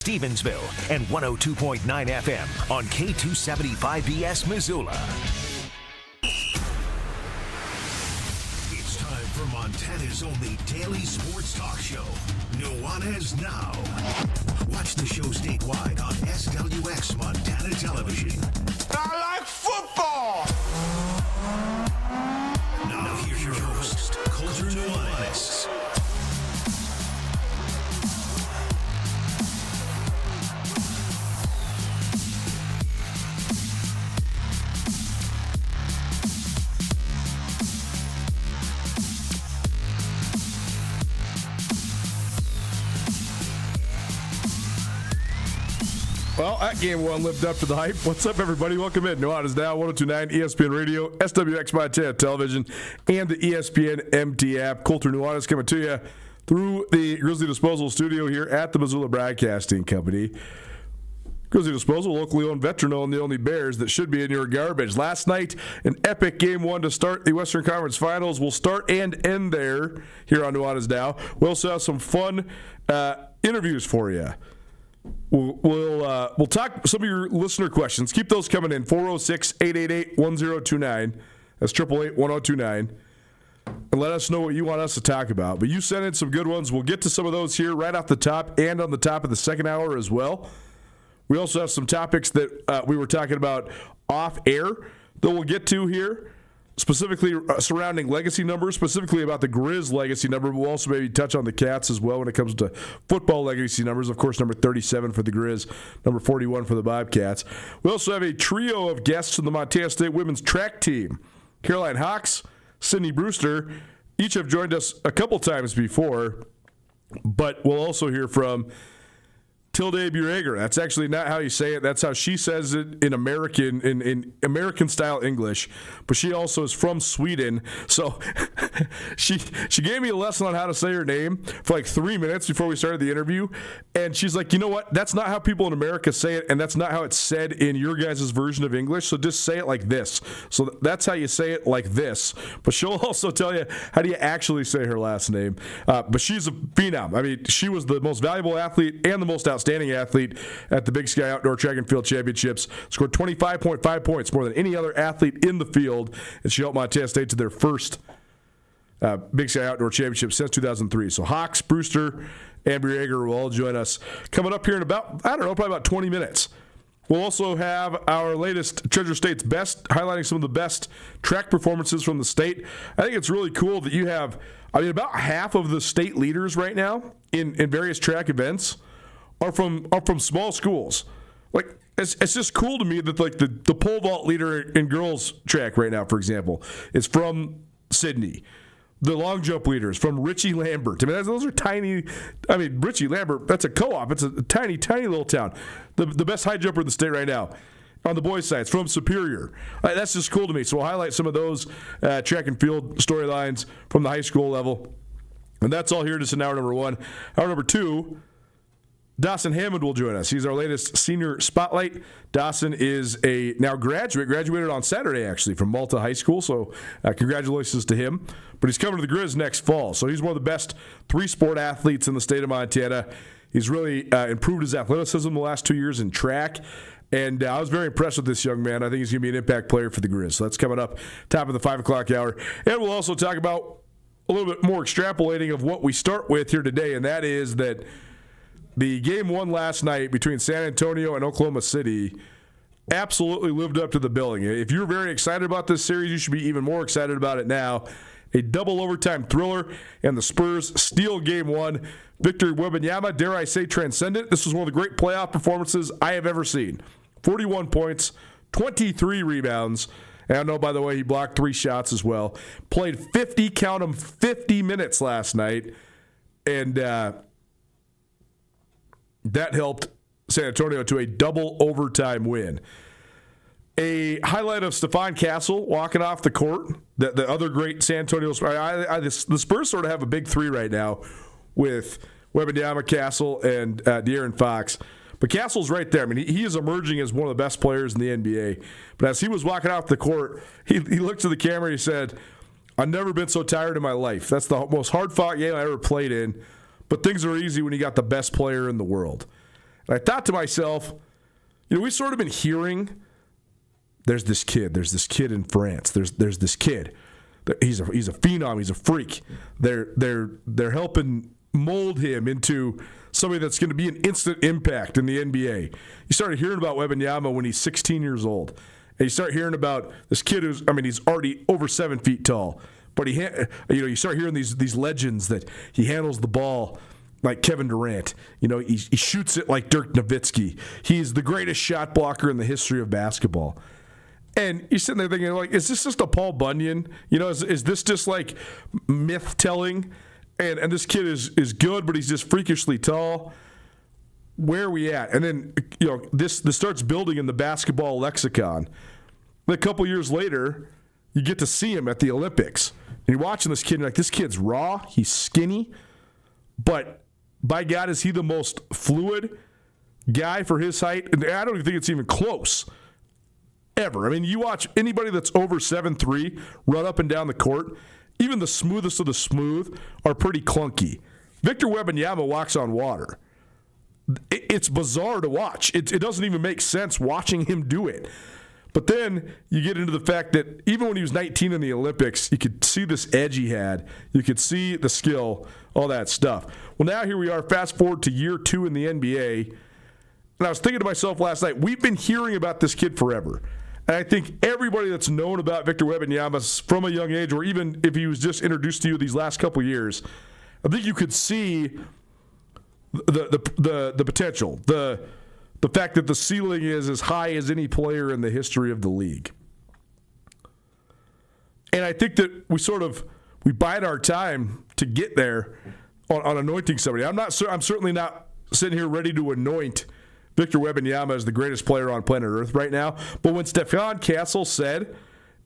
Stevensville and 102.9 FM on K275BS Missoula. It's time for Montana's only daily sports talk show, Nuanez Now. Watch the show statewide on SWX Montana Television. I like football! Now here's your host, Coulter Nuanez. Well, that game one lived up to the hype. What's up, everybody? Welcome in. Nuanez Now, 102.9 ESPN Radio, SWX Montana Television, and the ESPN MT app. Coulter Nuanez coming to you through the Grizzly Disposal studio here at the Missoula Broadcasting Company. Grizzly Disposal, locally owned, veteran-owned, the only Bears that should be in your garbage. Last night, an epic game one to start the Western Conference Finals. We'll start and end there here on Nuanez Now. We'll also have some fun interviews for you. We'll talk some of your listener questions. Keep those coming in. 406-888-1029. That's 888-1029. And let us know what you want us to talk about. But you sent in some good ones. We'll get to some of those here right off the top and on the top of the second hour as well. We also have some topics that we were talking about off air that we'll get to here, specifically surrounding legacy numbers, specifically about the Grizz legacy number. We'll also maybe touch on the Cats as well when it comes to football legacy numbers. Of course, number 37 for the Grizz, number 41 for the Bobcats. We also have a trio of guests from the Montana State women's track team. Caroline Hawks, Sydney Brewster, each have joined us a couple times before, but we'll also hear from Tilde Bureger. That's actually not how you say it. That's how she says it in American style English. But she also is from Sweden. So she gave me a lesson on how to say her name for like 3 minutes before we started the interview. And she's like, you know what? That's not how people in America say it, and that's not how it's said in your guys' version of English. So just say it like this. So that's how you say it, like this. But she'll also tell you how do you actually say her last name. But she's a phenom. I mean, she was the most valuable athlete and the most outstanding athlete at the Big Sky Outdoor Track and Field Championships. Scored 25.5 points, more than any other athlete in the field, and she helped Montana State to their first Big Sky Outdoor Championship since 2003. So Hawks, Brewster, and Bureger will all join us coming up here in about, probably about 20 minutes. We'll also have our latest Treasure State's Best, highlighting some of the best track performances from the state. I think it's really cool that you have, about half of the state leaders right now in various track events are from small schools. Like, it's just cool to me that like the pole vault leader in girls track right now, for example, is from Sydney. The long jump leader is from Ritchie Lambert. I mean, those are tiny. I mean, Ritchie Lambert, that's a co-op. It's a tiny, tiny little town. The best high jumper in the state right now on the boys' side is from Superior. That's just cool to me. So we'll highlight some of those track and field storylines from the high school level. And that's all here just in hour number one. Hour number two, Dawson Hammond will join us. He's our latest senior spotlight. Dawson is a now graduated on Saturday, actually, from Malta High School, so congratulations to him. But he's coming to the Grizz next fall, so he's one of the best three-sport athletes in the state of Montana. He's really improved his athleticism the last 2 years in track, and I was very impressed with this young man. I think he's going to be an impact player for the Grizz. So that's coming up top of the 5 o'clock hour. And we'll also talk about a little bit more extrapolating of what we start with here today, and that is that the game one last night between San Antonio and Oklahoma City absolutely lived up to the billing. If you're very excited about this series, you should be even more excited about it now. A double overtime thriller, and the Spurs steal game one. Victor Wembanyama, dare I say, transcendent. This was one of the great playoff performances I have ever seen. 41 points, 23 rebounds. And I know, by the way, he blocked 3 shots as well. Played 50 minutes last night. And that helped San Antonio to a double overtime win. A highlight of Stephon Castle walking off the court. The other great San Antonio Spurs. The Spurs sort of have a big three right now with Wembanyama, Castle, and De'Aaron Fox. But Castle's right there. I mean, he is emerging as one of the best players in the NBA. But as he was walking off the court, he looked to the camera and he said, "I've never been so tired in my life. That's the most hard-fought game I ever played in. But things are easy when you got the best player in the world." And I thought to myself, we've sort of been hearing, there's this kid in France. There's this kid. He's a phenom. He's a freak. They're helping mold him into somebody that's going to be an instant impact in the NBA. You started hearing about Wembanyama when he's 16 years old. And you start hearing about this kid he's already over 7 feet tall. But you start hearing these legends that he handles the ball like Kevin Durant. He shoots it like Dirk Nowitzki. He's the greatest shot blocker in the history of basketball. And you're sitting there thinking, like, is this just a Paul Bunyan? Is this just like myth telling? And this kid is good, but he's just freakishly tall. Where are we at? And then this starts building in the basketball lexicon. And a couple years later, you get to see him at the Olympics. And you're watching this kid, and you're like, this kid's raw, he's skinny, but by God, is he the most fluid guy for his height? And I don't even think it's even close. Ever. You watch anybody that's over 7'3" run up and down the court, even the smoothest of the smooth are pretty clunky. Victor Wembanyama walks on water. It's bizarre to watch. It doesn't even make sense watching him do it. But then you get into the fact that even when he was 19 in the Olympics, you could see this edge he had. You could see the skill, all that stuff. Well, now here we are, fast forward to year 2 in the NBA. And I was thinking to myself last night, we've been hearing about this kid forever. And I think everybody that's known about Victor Wembanyama from a young age, or even if he was just introduced to you these last couple years, I think you could see the potential, the fact that the ceiling is as high as any player in the history of the league. And I think that we bide our time to get there on anointing somebody. I'm certainly not sitting here ready to anoint Victor Wembanyama is the greatest player on planet Earth right now. But when Stephon Castle said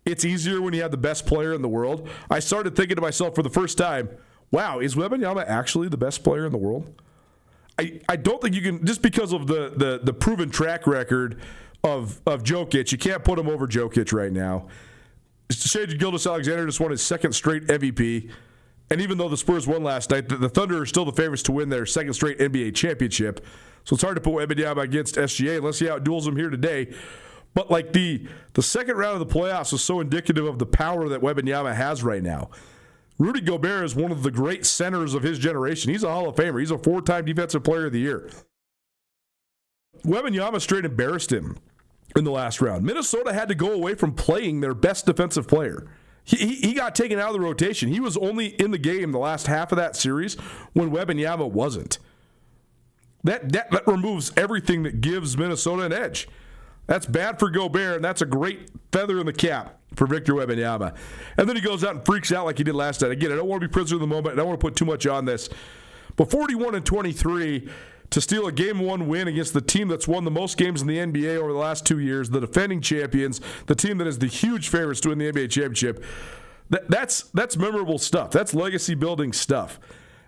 it's easier when you have the best player in the world, I started thinking to myself for the first time, wow, is Wembanyama actually the best player in the world? I don't think you can, just because of the proven track record of Jokic, you can't put him over Jokic right now. Shai Gilgeous-Alexander just won his second straight MVP. And even though the Spurs won last night, the Thunder are still the favorites to win their second straight NBA championship. So it's hard to put Wembanyama against SGA unless he outduels him here today. But like the second round of the playoffs was so indicative of the power that Wembanyama has right now. Rudy Gobert is one of the great centers of his generation. He's a Hall of Famer. He's a 4-time Defensive Player of the Year. Wembanyama straight embarrassed him in the last round. Minnesota had to go away from playing their best defensive player. He got taken out of the rotation. He was only in the game the last half of that series when Wembanyama wasn't. That removes everything that gives Minnesota an edge. That's bad for Gobert, and that's a great feather in the cap for Victor Wembanyama. And then he goes out and freaks out like he did last night. Again, I don't want to be prisoner of the moment. I don't want to put too much on this. But 41-23 to steal a Game 1 win against the team that's won the most games in the NBA over the last 2 years, the defending champions, the team that is the huge favorites to win the NBA championship, that's memorable stuff. That's legacy-building stuff.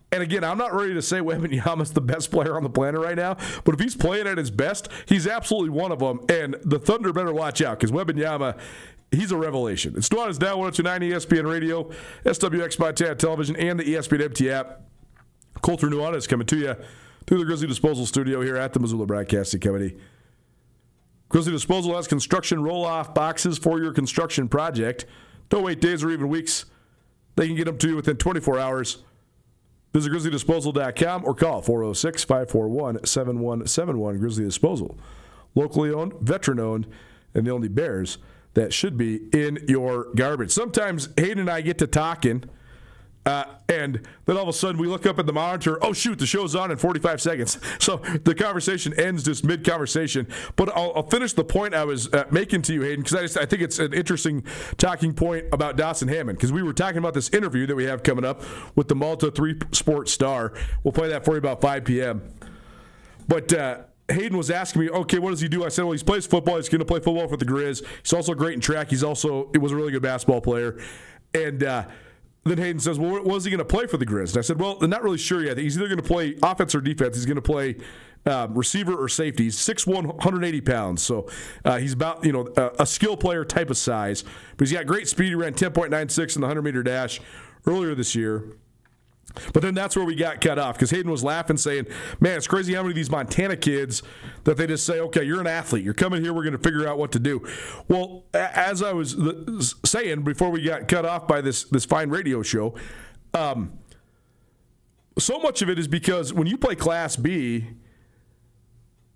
And again, I'm not ready to say Wembanyama's the best player on the planet right now, but if he's playing at his best, he's absolutely one of them. And the Thunder better watch out because Wembanyama, he's a revelation. It's Nuanez Now, 102.9 ESPN Radio, SWX Montana Television, and the ESPN MT app. Colter Nuanez coming to you through the Grizzly Disposal Studio here at the Missoula Broadcasting Company. Grizzly Disposal has construction roll-off boxes for your construction project. Don't wait days or even weeks. They can get them to you within 24 hours. Visit GrizzlyDisposal.com or call 406-541-7171. Grizzly Disposal. Locally owned, veteran-owned, and the only Bears that should be in your garbage. Sometimes Hayden and I get to talking, and then all of a sudden we look up at the monitor, oh, shoot, the show's on in 45 seconds. So the conversation ends just mid-conversation. But I'll finish the point I was making to you, Hayden, because I think it's an interesting talking point about Dawson Hammond, because we were talking about this interview that we have coming up with the Malta 3-sport star. We'll play that for you about 5 p.m. But Hayden was asking me, okay, what does he do? I said, well, he plays football. He's going to play football for the Grizz. He's also great in track. He was a really good basketball player. And then Hayden says, well, what is he going to play for the Grizz? And I said, well, I'm not really sure yet. He's either going to play offense or defense. He's going to play receiver or safety. He's 6'1", 180 pounds. So he's about a skill player type of size. But he's got great speed. He ran 10.96 in the 100-meter dash earlier this year. But then that's where we got cut off because Hayden was laughing, saying, man, it's crazy how many of these Montana kids that they just say, okay, you're an athlete. You're coming here. We're going to figure out what to do. Well, as I was saying before we got cut off by this fine radio show, so much of it is because when you play Class B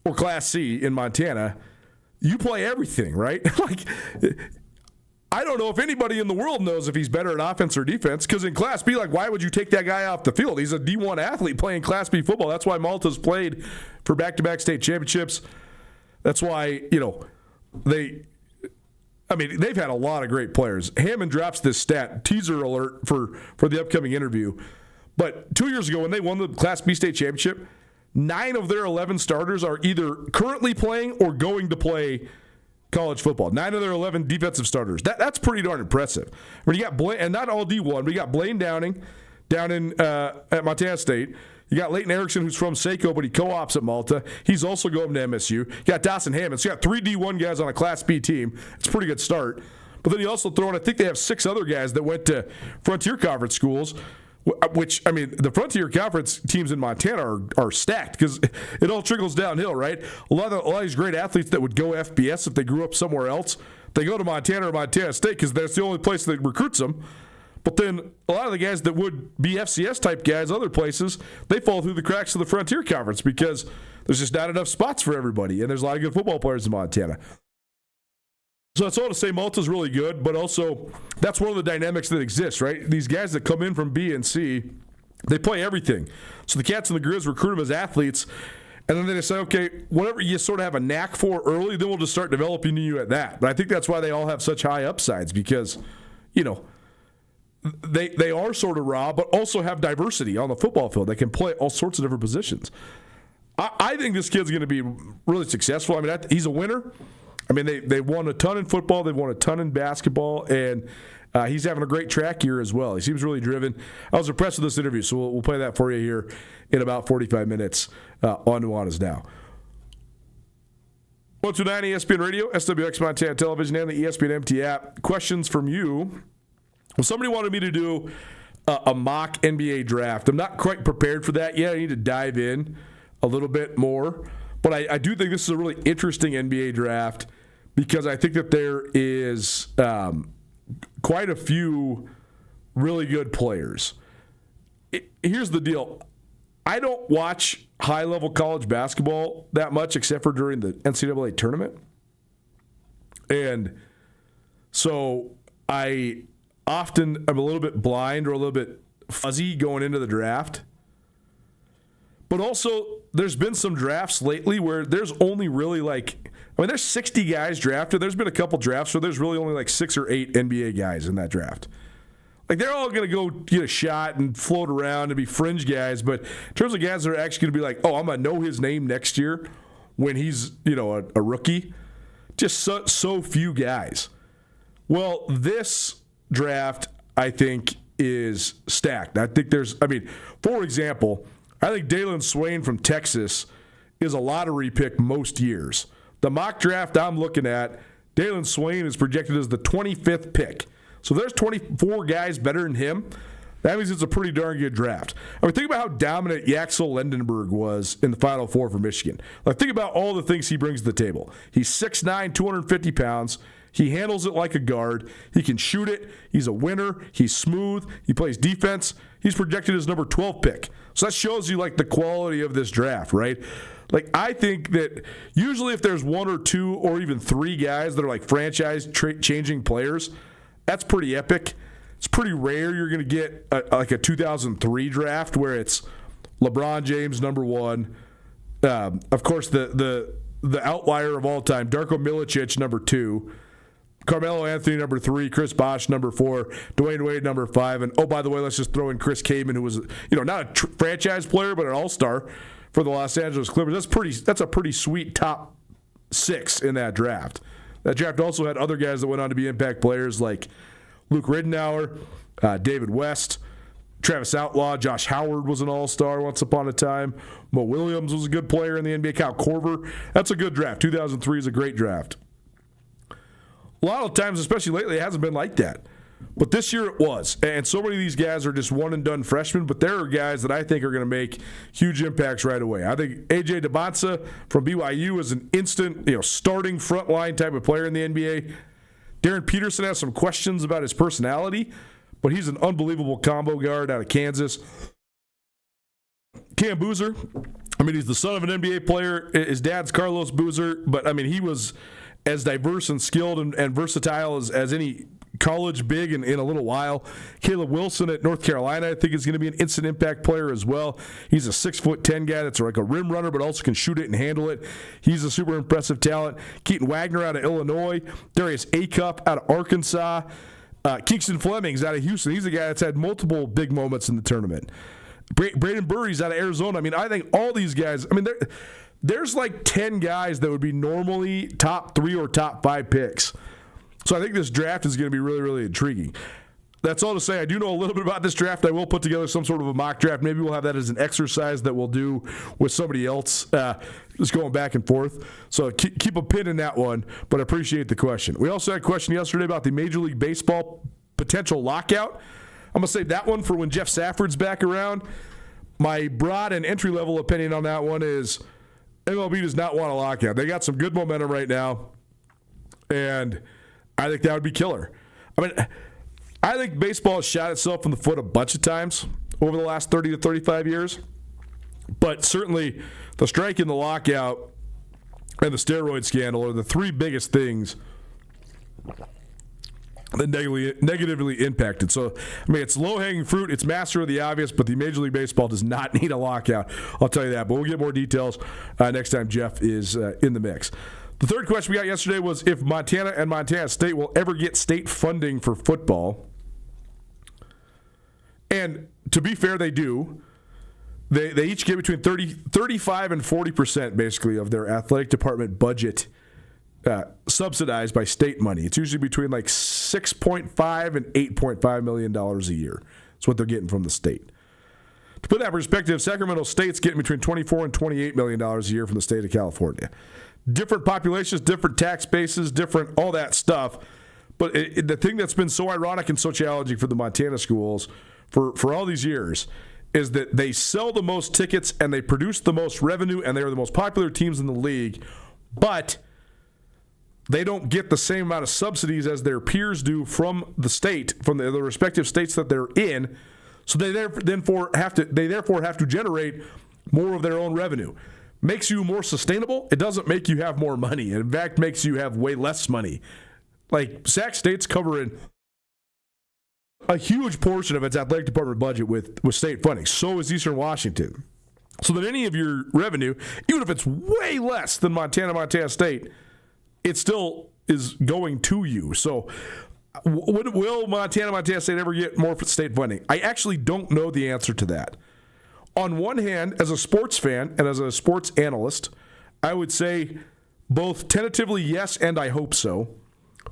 or Class C in Montana, you play everything, right? Like, I don't know if anybody in the world knows if he's better at offense or defense, because in Class B, like, why would you take that guy off the field? He's a D1 athlete playing Class B football. That's why Malta's played for back-to-back state championships. That's why, they've had a lot of great players. Hammond drops this stat, teaser alert for the upcoming interview. But 2 years ago when they won the Class B state championship, 9 of their 11 starters are either currently playing or going to play college football. 9 of their 11 defensive starters. That's pretty darn impressive. I mean, you got Blaine, and not all D1, but you got Blaine Downing down in at Montana State. You got Leighton Erickson, who's from Saco, but he co-ops at Malta. He's also going to MSU. You got Dawson Hammond. So you got 3 D1 guys on a Class B team. It's a pretty good start. But then you also throw in, I think they have 6 other guys that went to Frontier Conference schools, which, I mean, the Frontier Conference teams in Montana are stacked because it all trickles downhill, right? A lot of these great athletes that would go FBS if they grew up somewhere else, they go to Montana or Montana State because that's the only place that recruits them. But then a lot of the guys that would be FCS-type guys other places, they fall through the cracks of the Frontier Conference because there's just not enough spots for everybody, and there's a lot of good football players in Montana. So that's all to say Malta's really good, but also that's one of the dynamics that exists, right? These guys that come in from B and C, they play everything. So the Cats and the Grizz recruit them as athletes, and then they just say, okay, whatever you sort of have a knack for early, then we'll just start developing you at that. But I think that's why they all have such high upsides because, they are sort of raw, but also have diversity on the football field. They can play all sorts of different positions. I think this kid's going to be really successful. I mean, he's a winner. I mean, they won a ton in football. They've won a ton in basketball, and he's having a great track year as well. He seems really driven. I was impressed with this interview, so we'll play that for you here in about 45 minutes on Nuanez Now. 129 ESPN Radio, SWX Montana Television, and the ESPN MT app. Questions from you. Well, somebody wanted me to do a mock NBA draft. I'm not quite prepared for that yet. I need to dive in a little bit more. But I do think this is a really interesting NBA draft because I think that there is quite a few really good players. Here's the deal. I don't watch high-level college basketball that much except for during the NCAA tournament. And so I often am a little bit blind or a little bit fuzzy going into the draft. But also, there's been some drafts lately where there's only really there's 60 guys drafted. There's been a couple drafts where there's really only like 6 or 8 NBA guys in that draft. Like, they're all going to go get a shot and float around and be fringe guys. But in terms of guys that are actually going to be like, oh, I'm going to know his name next year when he's, a rookie, just so few guys. Well, this draft, I think, is stacked. I think for example, I think Dalen Swain from Texas is a lottery pick most years. The mock draft I'm looking at, Dalen Swain is projected as the 25th pick. So there's 24 guys better than him. That means it's a pretty darn good draft. I mean, think about how dominant Yaxel Lendenberg was in the Final Four for Michigan. Like, think about all the things he brings to the table. He's 6'9", 250 pounds. He handles it like a guard. He can shoot it. He's a winner. He's smooth. He plays defense. He's projected as number 12 pick. So that shows you, the quality of this draft, right? I think that usually if there's 1 or 2 or even 3 guys that are franchise-changing players, that's pretty epic. It's pretty rare you're going to get a 2003 draft where it's LeBron James, number 1. Of course, the outlier of all time, Darko Milicic, number 2. Carmelo Anthony, number 3, Chris Bosh, number 4, Dwayne Wade, number 5, and, oh, by the way, let's just throw in Chris Kaman, who was, not a franchise player, but an all-star for the Los Angeles Clippers. That's a pretty sweet top 6 in that draft. That draft also had other guys that went on to be impact players like Luke Ridenour, David West, Travis Outlaw, Josh Howard was an all-star once upon a time. Mo Williams was a good player in the NBA. Kyle Korver. That's a good draft. 2003 is a great draft. A lot of times, especially lately, it hasn't been like that. But this year it was. And so many of these guys are just one-and-done freshmen, but there are guys that I think are going to make huge impacts right away. I think A.J. DeBonsa from BYU is an instant, starting frontline type of player in the NBA. Darren Peterson has some questions about his personality, but he's an unbelievable combo guard out of Kansas. Cam Boozer, he's the son of an NBA player. His dad's Carlos Boozer, but, he was as diverse and skilled and versatile as any college big in a little while. Caleb Wilson at North Carolina, I think, is going to be an instant impact player as well. He's a 6'10" guy that's like a rim runner, but also can shoot it and handle it. He's a super impressive talent. Keaton Wagner out of Illinois. Darius Acup out of Arkansas. Kingston Fleming's out of Houston. He's a guy that's had multiple big moments in the tournament. Braden Burry's out of Arizona. I think all these guys, there's like 10 guys that would be normally top 3 or top 5 picks. So I think this draft is going to be really, really intriguing. That's all to say. I do know a little bit about this draft. I will put together some sort of a mock draft. Maybe we'll have that as an exercise that we'll do with somebody else, just going back and forth. So keep a pin in that one, but I appreciate the question. We also had a question yesterday about the Major League Baseball potential lockout. I'm going to save that one for when Jeff Safford's back around. My broad and entry-level opinion on that one is MLB does not want a lockout. They got some good momentum right now, and I think that would be killer. I think baseball has shot itself in the foot a bunch of times over the last 30 to 35 years, but certainly the strike and the lockout and the steroid scandal are the three biggest things that negatively impacted. So, it's low-hanging fruit. It's master of the obvious, but the Major League Baseball does not need a lockout. I'll tell you that. But we'll get more details next time Jeff is in the mix. The third question we got yesterday was if Montana and Montana State will ever get state funding for football. And to be fair, they do. They each get between 35 and 40% basically of their athletic department budget subsidized by state money. It's usually between like $6.5 and $8.5 million a year. That's what they're getting from the state. To put that in perspective, Sacramento State's getting between $24 and $28 million a year from the state of California. Different populations, different tax bases, different all that stuff. But the thing that's been so ironic and so challenging for the Montana schools for all these years is that they sell the most tickets and they produce the most revenue and they are the most popular teams in the league, but they don't get the same amount of subsidies as their peers do from the state, from the respective states that they're in. So they therefore have to generate more of their own revenue. Makes you more sustainable. It doesn't make you have more money. It in fact makes you have way less money. Like Sac State's covering a huge portion of its athletic department budget with state funding. So is Eastern Washington. So that any of your revenue, even if it's way less than Montana State, it still is going to you. So will Montana State ever get more state funding? I actually don't know the answer to that. On one hand, as a sports fan and as a sports analyst, I would say both tentatively yes and I hope so.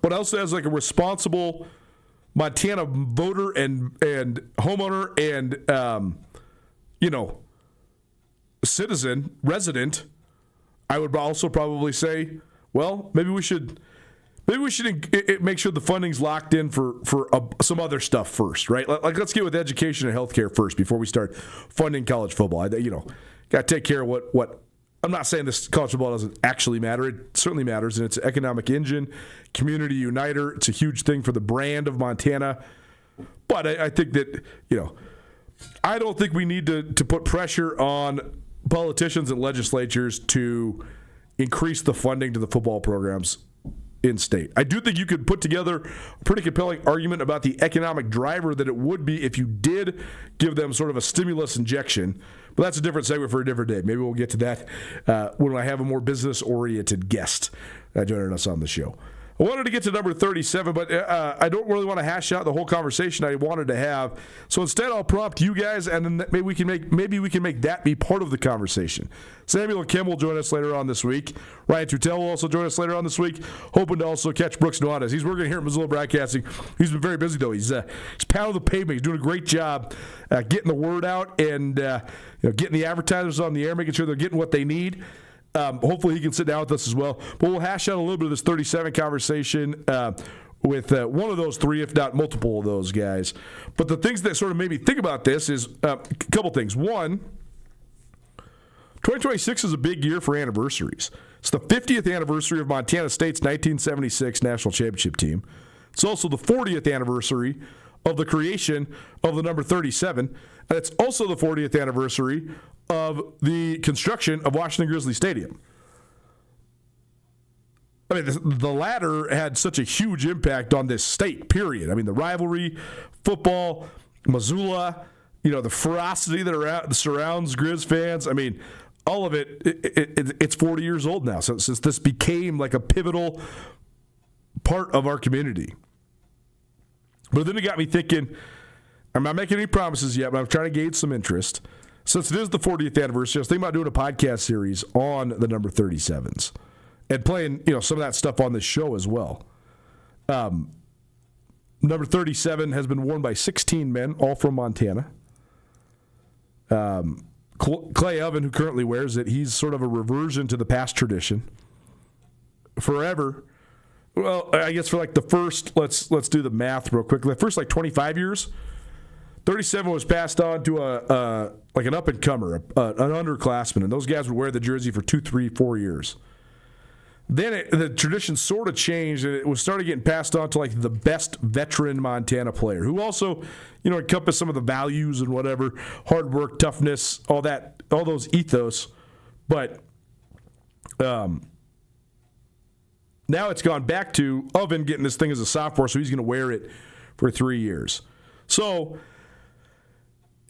But also as like a responsible Montana voter and homeowner and citizen, resident, I would also probably say, well, maybe we should make sure the funding's locked in for some other stuff first, right? Like let's get with education and healthcare first before we start funding college football. Got to take care of what. I'm not saying this college football doesn't actually matter. It certainly matters, and it's an economic engine, community uniter. It's a huge thing for the brand of Montana. But I think that I don't think we need to put pressure on politicians and legislatures to increase the funding to the football programs in state. I do think you could put together a pretty compelling argument about the economic driver that it would be if you did give them sort of a stimulus injection. But that's a different segment for a different day. Maybe we'll get to that when I have a more business-oriented guest joining us on the show. I wanted to get to number 37, but I don't really want to hash out the whole conversation I wanted to have. So instead, I'll prompt you guys, and then maybe we can make that be part of the conversation. Samuel Kim will join us later on this week. Ryan Tutel will also join us later on this week. Hoping to also catch Brooks Nuanez. He's working here at Missoula Broadcasting. He's been very busy though. He's pounding the pavement. He's doing a great job getting the word out and getting the advertisers on the air, making sure they're getting what they need. Hopefully he can sit down with us as well. But we'll hash out a little bit of this 37 conversation with one of those three, if not multiple of those guys. But the things that sort of made me think about this is a couple things. One, 2026 is a big year for anniversaries. It's the 50th anniversary of Montana State's 1976 national championship team. It's also the 40th anniversary of the creation of the number 37, and it's also the 40th anniversary of the construction of Washington Grizzly Stadium. I mean, the latter had such a huge impact on this state, period. I mean, the rivalry, football, Missoula, the ferocity that surrounds Grizz fans. I mean, all of it's 40 years old now since this became like a pivotal part of our community. But then it got me thinking, I'm not making any promises yet, but I'm trying to gauge some interest. Since it is the 40th anniversary, I was thinking about doing a podcast series on the number 37s. And playing, some of that stuff on this show as well. Number 37 has been worn by 16 men, all from Montana. Clay Oven, who currently wears it, he's sort of a reversion to the past tradition. Forever, well, I guess for like the first, let's do the math real quick. The first 25 years, 37 was passed on to an up and comer, an underclassman, and those guys would wear the jersey for 2, 3, 4 years. Then the tradition sort of changed, and it was started getting passed on to the best veteran Montana player, who also, encompassed some of the values and whatever, hard work, toughness, all those ethos. But now it's gone back to Oven getting this thing as a sophomore, so he's going to wear it for 3 years. So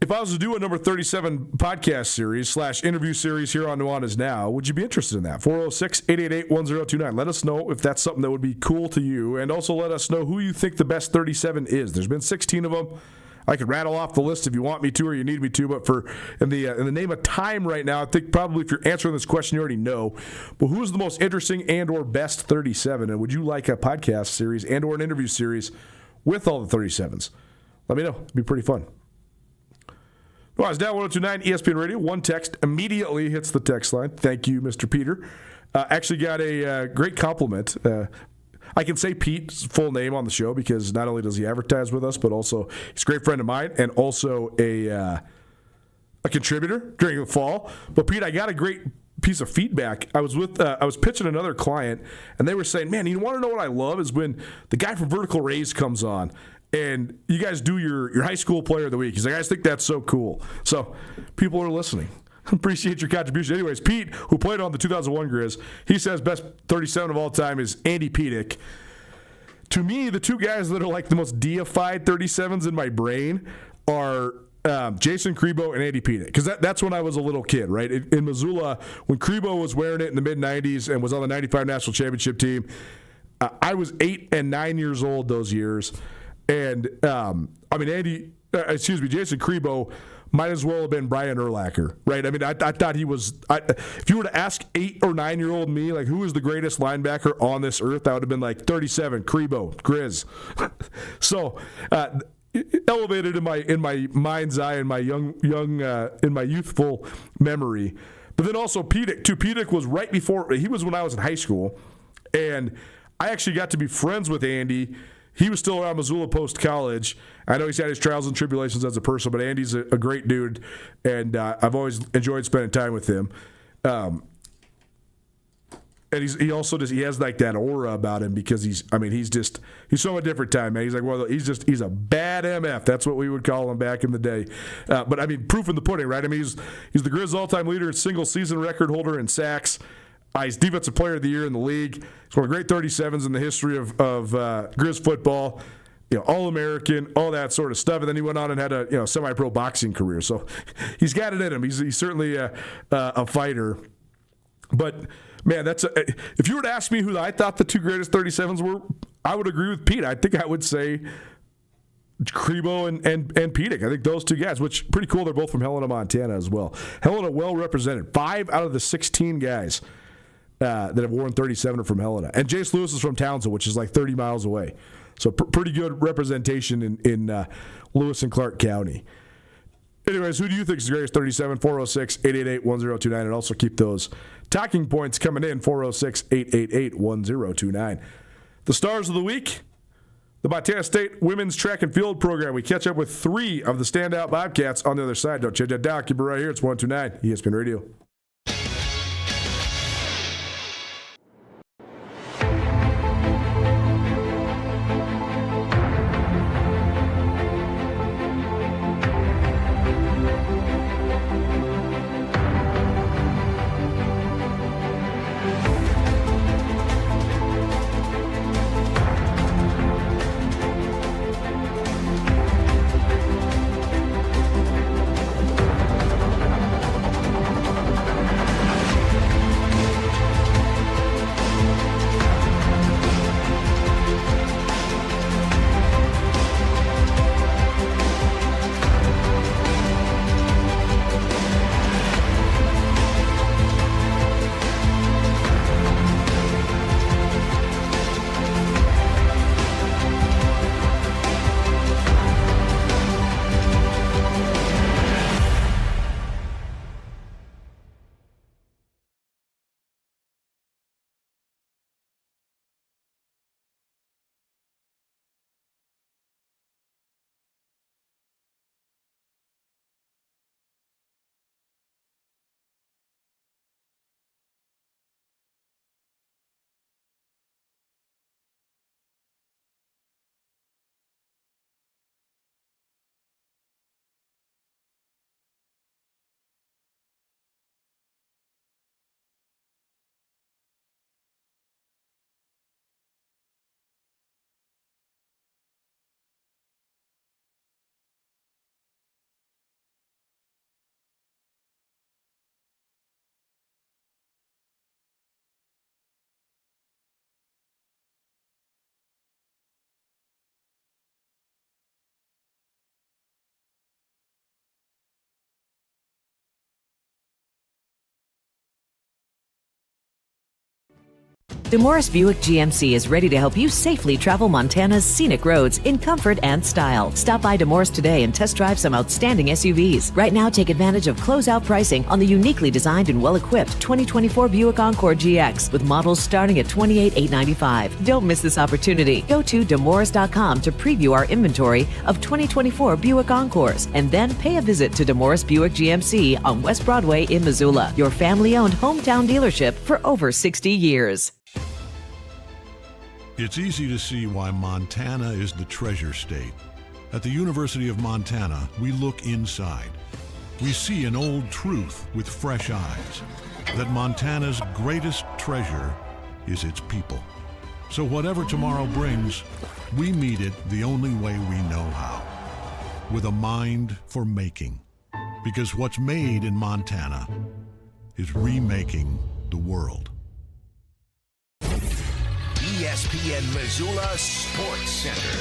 if I was to do a number 37 podcast series / interview series here on Nuanez Now, would you be interested in that? 406-888-1029. Let us know if that's something that would be cool to you, and also let us know who you think the best 37 is. There's been 16 of them. I could rattle off the list if you want me to or you need me to, but in the name of time right now, I think probably if you're answering this question, you already know. But who's the most interesting and or best 37? And would you like a podcast series and or an interview series with all the 37s? Let me know. It'd be pretty fun. Well, it's down 1029 ESPN Radio. One text immediately hits the text line. Thank you, Mr. Peter. Actually got a great compliment. I can say Pete's full name on the show because not only does he advertise with us, but also he's a great friend of mine and also a contributor during the fall. But Pete, I got a great piece of feedback. I was pitching another client, and they were saying, "Man, you want to know what I love is when the guy from Vertical Rays comes on." And you guys do your high school player of the week. He's like, I just think that's so cool. So people are listening. Appreciate your contribution. Anyways, Pete, who played on the 2001 Grizz, he says best 37 of all time is Andy Pedic. To me, the two guys that are like the most deified 37s in my brain are Jason Crebo and Andy Pedic. Because that's when I was a little kid, right? In Missoula, when Crebo was wearing it in the mid-'90s and was on the 95 national championship team, I was 8 and 9 years old those years. And, Jason Crebo might as well have been Brian Urlacher, right? I mean, I thought he was if you were to ask 8 or 9-year-old me, who is the greatest linebacker on this earth, I would have been 37, Crebo, Grizz. So, elevated in my mind's eye and my young in my youthful memory. But then also Pedic, too. Pedic was right before, he was when I was in high school. And I actually got to be friends with Andy. He was still around Missoula post-college. I know he's had his trials and tribulations as a person, but Andy's a great dude, and I've always enjoyed spending time with him. And he also has that aura about him because he's so a different time, man. He's he's a bad MF. That's what we would call him back in the day. But proof in the pudding, right? He's the Grizz all-time leader and single season record holder in sacks. He's Defensive Player of the Year in the league. He's one of the great 37s in the history of Grizz football. All-American, all that sort of stuff. And then he went on and had a semi-pro boxing career. So he's got it in him. He's certainly a fighter. But man, if you were to ask me who I thought the two greatest 37s were, I would agree with Pete. I think I would say Crebo and Pedic. I think those two guys, which pretty cool. They're both from Helena, Montana as well. Helena well represented. 5 out of the 16 guys that have worn 37 are from Helena. And Jace Lewis is from Townsend, which is 30 miles away. So pretty good representation in Lewis and Clark County. Anyways, who do you think is the greatest 37? 406-888-1029. And also keep those talking points coming in. 406-888-1029. The stars of the week, the Montana State women's track and field program. We catch up with 3 of the standout Bobcats on the other side. Don't change that down. Keep it right here. It's 129 ESPN Radio. DeMorris Buick GMC is ready to help you safely travel Montana's scenic roads in comfort and style. Stop by DeMorris today and test drive some outstanding SUVs. Right now, take advantage of closeout pricing on the uniquely designed and well-equipped 2024 Buick Encore GX with models starting at $28,895. Don't miss this opportunity. Go to demorris.com to preview our inventory of 2024 Buick Encores and then pay a visit to DeMorris Buick GMC on West Broadway in Missoula, your family-owned hometown dealership for over 60 years. It's easy to see why Montana is the treasure state. At the University of Montana, we look inside. We see an old truth with fresh eyes, that Montana's greatest treasure is its people. So whatever tomorrow brings, we meet it the only way we know how, with a mind for making. Because what's made in Montana is remaking the world. ESPN Missoula Sports Center.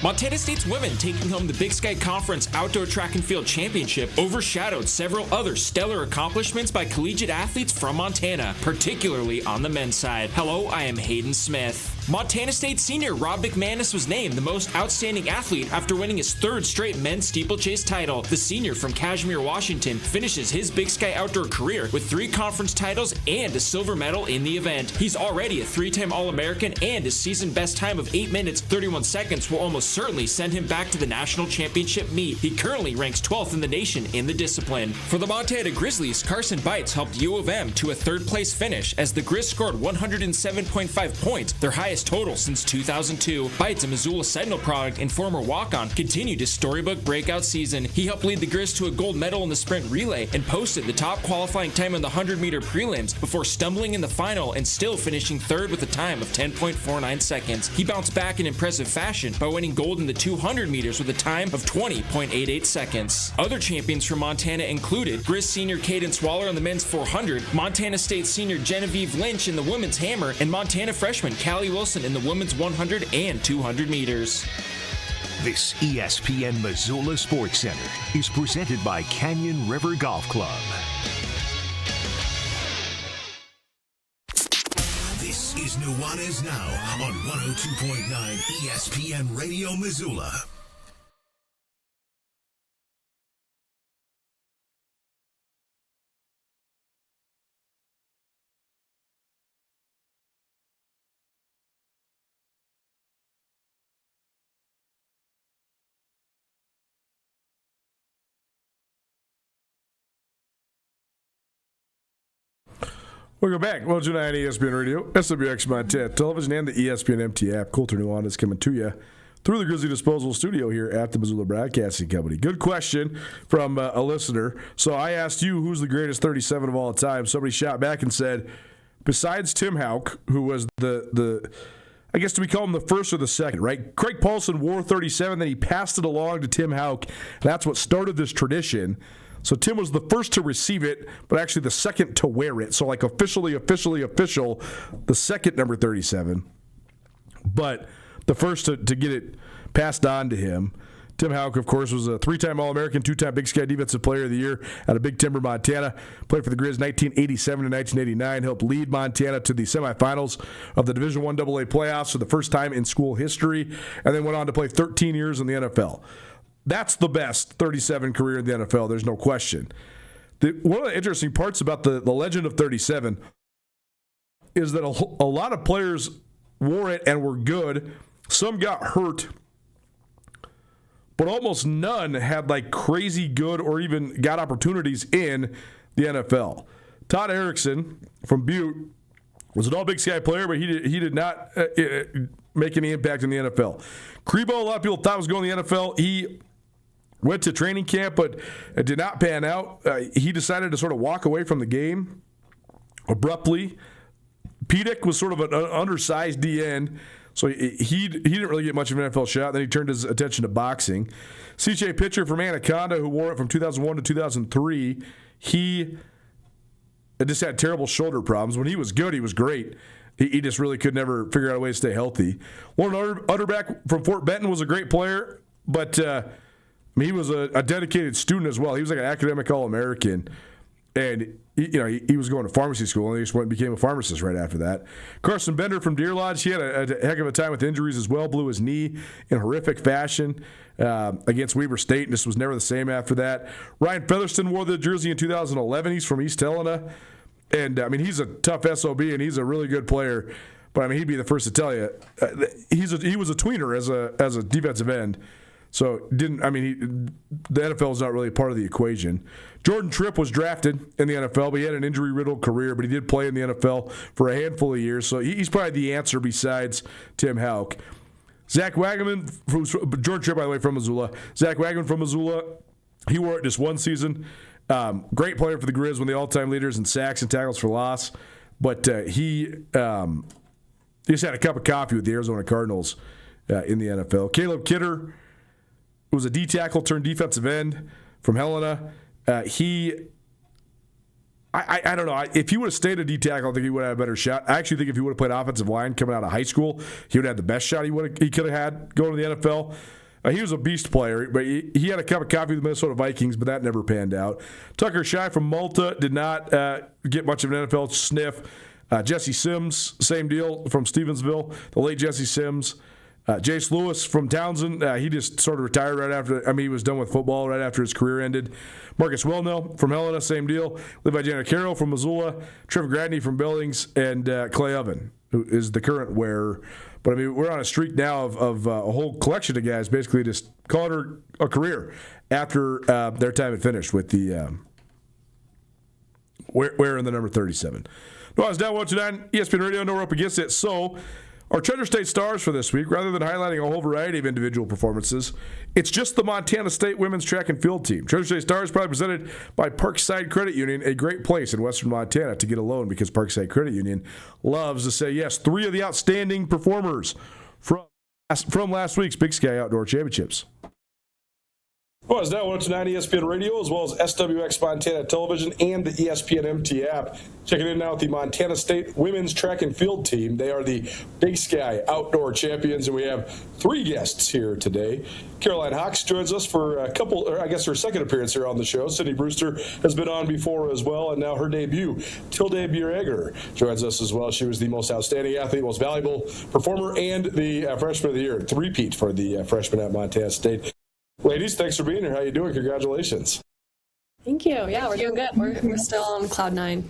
Montana State's women taking home the Big Sky Conference Outdoor Track and Field Championship overshadowed several other stellar accomplishments by collegiate athletes from Montana, particularly on the men's side. Hello, I am Hayden Smith. Montana State senior Rob McManus was named the most outstanding athlete after winning his 3rd straight men's steeplechase title. The senior from Kashmir, Washington, finishes his Big Sky outdoor career with 3 conference titles and a silver medal in the event. He's already a 3-time All-American, and his season best time of 8 minutes 31 seconds will almost certainly send him back to the national championship meet. He currently ranks 12th in the nation in the discipline. For the Montana Grizzlies, Carson Bites helped U of M to a 3rd place finish as the Grizz scored 107.5 points, their highest total since 2002. Bites, a Missoula Sentinel product and former walk-on, continued his storybook breakout season. He helped lead the Grizz to a gold medal in the sprint relay and posted the top qualifying time in the 100-meter prelims before stumbling in the final and still finishing 3rd with a time of 10.49 seconds. He bounced back in impressive fashion by winning gold in the 200 meters with a time of 20.88 seconds. Other champions from Montana included Grizz senior Cadence Waller on the men's 400, Montana State senior Genevieve Lynch in the women's hammer, and Montana freshman Callie Wilson in the women's 100 and 200 meters. This ESPN Missoula Sports Center is presented by Canyon River Golf Club. This is Nuanez Now on 102.9 ESPN Radio Missoula. Welcome back. 102.9 ESPN Radio, SWX Montana Television, and the ESPN MT app. Colter Nuanez coming to you through the Grizzly Disposal Studio here at the Missoula Broadcasting Company. Good question from a listener. So I asked you, who's the greatest 37 of all time? Somebody shot back and said, besides Tim Houck, who was the I guess do we call him the first or the second, right? Craig Paulson wore 37, then he passed it along to Tim Houck. That's what started this tradition. So Tim was the first to receive it, but actually the second to wear it. So like official, the second number 37. But the first to get it passed on to him. Tim Houck, of course, was a 3-time All-American, 2-time Big Sky Defensive Player of the Year out of Big Timber, Montana. Played for the Grizz 1987 to 1989. Helped lead Montana to the semifinals of the Division I AA playoffs for the first time in school history, and then went on to play 13 years in the NFL. That's the best 37 career in the NFL. There's no question. One of the interesting parts about the legend of 37 is that a lot of players wore it and were good. Some got hurt, but almost none had like crazy good or even got opportunities in the NFL. Todd Erickson from Butte was an all Big Sky player, but he did not make any impact in the NFL. Crebo, a lot of people thought was going to the NFL. He went to training camp, but it did not pan out. He decided to sort of walk away from the game abruptly. Pedic was sort of an undersized DN, so he didn't really get much of an NFL shot. Then he turned his attention to boxing. CJ Pitcher from Anaconda, who wore it from 2001 to 2003, he just had terrible shoulder problems. When he was good, he was great. He just really could never figure out a way to stay healthy. Warren Utterback from Fort Benton was a great player, but he was a dedicated student as well. He was like an academic All-American, and he was going to pharmacy school, and he just went and became a pharmacist right after that. Carson Bender from Deer Lodge, he had a heck of a time with injuries as well, blew his knee in horrific fashion against Weber State, and this was never the same after that. Ryan Featherston wore the jersey in 2011. He's from East Helena, and he's a tough SOB, and he's a really good player, but he'd be the first to tell you. He was a tweener as a defensive end. So the NFL is not really part of the equation. Jordan Tripp was drafted in the NFL, but he had an injury-riddled career, but he did play in the NFL for a handful of years. So he's probably the answer besides Tim Houck. Zach Wagaman, Jordan Tripp, by the way, from Missoula. Zach Wagaman from Missoula, he wore it just one season. Great player for the Grizz, one of the all-time leaders in sacks and tackles for loss. But he just had a cup of coffee with the Arizona Cardinals in the NFL. Caleb Kidder was a D-tackle turned defensive end from Helena. I don't know. If he would have stayed a D-tackle, I think he would have had a better shot. I actually think if he would have played offensive line coming out of high school, he would have had the best shot he could have had going to the NFL. He was a beast player, but he had a cup of coffee with the Minnesota Vikings, but that never panned out. Tucker Shai from Malta did not get much of an NFL sniff. Jesse Sims, same deal from Stevensville, the late Jesse Sims. Jace Lewis from Townsend, he just sort of retired right after. He was done with football right after his career ended. Marcus Wellnell from Helena, same deal. Levi Giannicaro from Missoula. Trevor Gradney from Billings, and Clay Oven, who is the current wearer. But we're on a streak now of a whole collection of guys basically just calling her a career after their time had finished with the wearing the number 37. Nuanez Now 102.9 ESPN Radio. No, we're up against it. So our Treasure State stars for this week, rather than highlighting a whole variety of individual performances, it's just the Montana State women's track and field team. Treasure State stars probably presented by Parkside Credit Union, a great place in western Montana to get a loan because Parkside Credit Union loves to say yes. 3 of the outstanding performers from last week's Big Sky Outdoor Championships. Well, it's now 102.9 ESPN Radio, as well as SWX Montana Television and the ESPN MT app. Checking in now with the Montana State women's track and field team. They are the Big Sky Outdoor Champions, and we have 3 guests here today. Caroline Hawks joins us for her second appearance here on the show. Sydney Brewster has been on before as well, and now her debut. Tilde Bureger joins us as well. She was the most outstanding athlete, most valuable performer, and the freshman of the year. 3-peat for the freshman at Montana State. Ladies, thanks for being here. How you doing? Congratulations. Thank you. Yeah, we're doing good. We're still on cloud 9.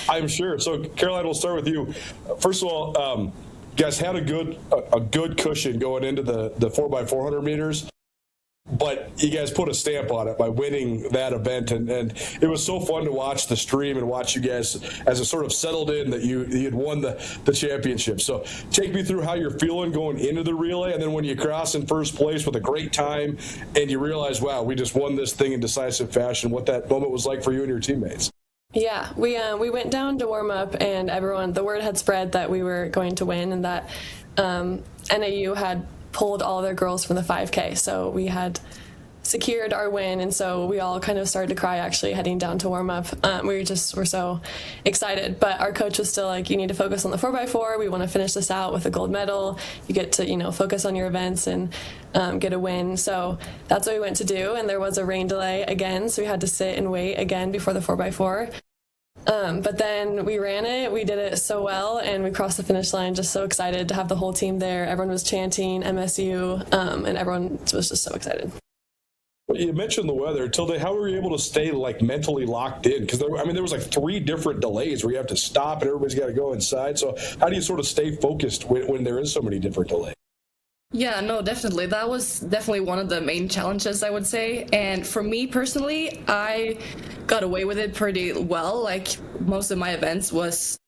I'm sure. So, Caroline, we'll start with you. First of all, you guys had a good cushion going into the 4x400 meters. but you guys put a stamp on it by winning that event, and it was so fun to watch the stream and watch you guys as it sort of settled in that you'd won the championship. So take me through how you're feeling going into the relay, and then when you cross in first place with a great time and you realize, wow, we just won this thing in decisive fashion, what that moment was like for you and your teammates. Yeah, we went down to warm up, and the word had spread that we were going to win, and that NAU had pulled all their girls from the 5K, so we had secured our win, and so we all kind of started to cry actually heading down to warm up. We were so excited, but our coach was still like, you need to focus on the 4x4. We want to finish this out with a gold medal. You get to focus on your events and get a win. So that's what we went to do, and there was a rain delay again, so we had to sit and wait again before the 4x4. But then we ran it, we did it so well, and we crossed the finish line. Just so excited to have the whole team there. Everyone was chanting MSU, and everyone was just so excited. Well, you mentioned the weather. Tilde, how were you able to stay mentally locked in? Because there was 3 different delays where you have to stop and everybody's got to go inside. So how do you sort of stay focused when there is so many different delays? Yeah, no, definitely. That was definitely one of the main challenges, I would say. And for me personally, I got away with it pretty well. Like, most of my events was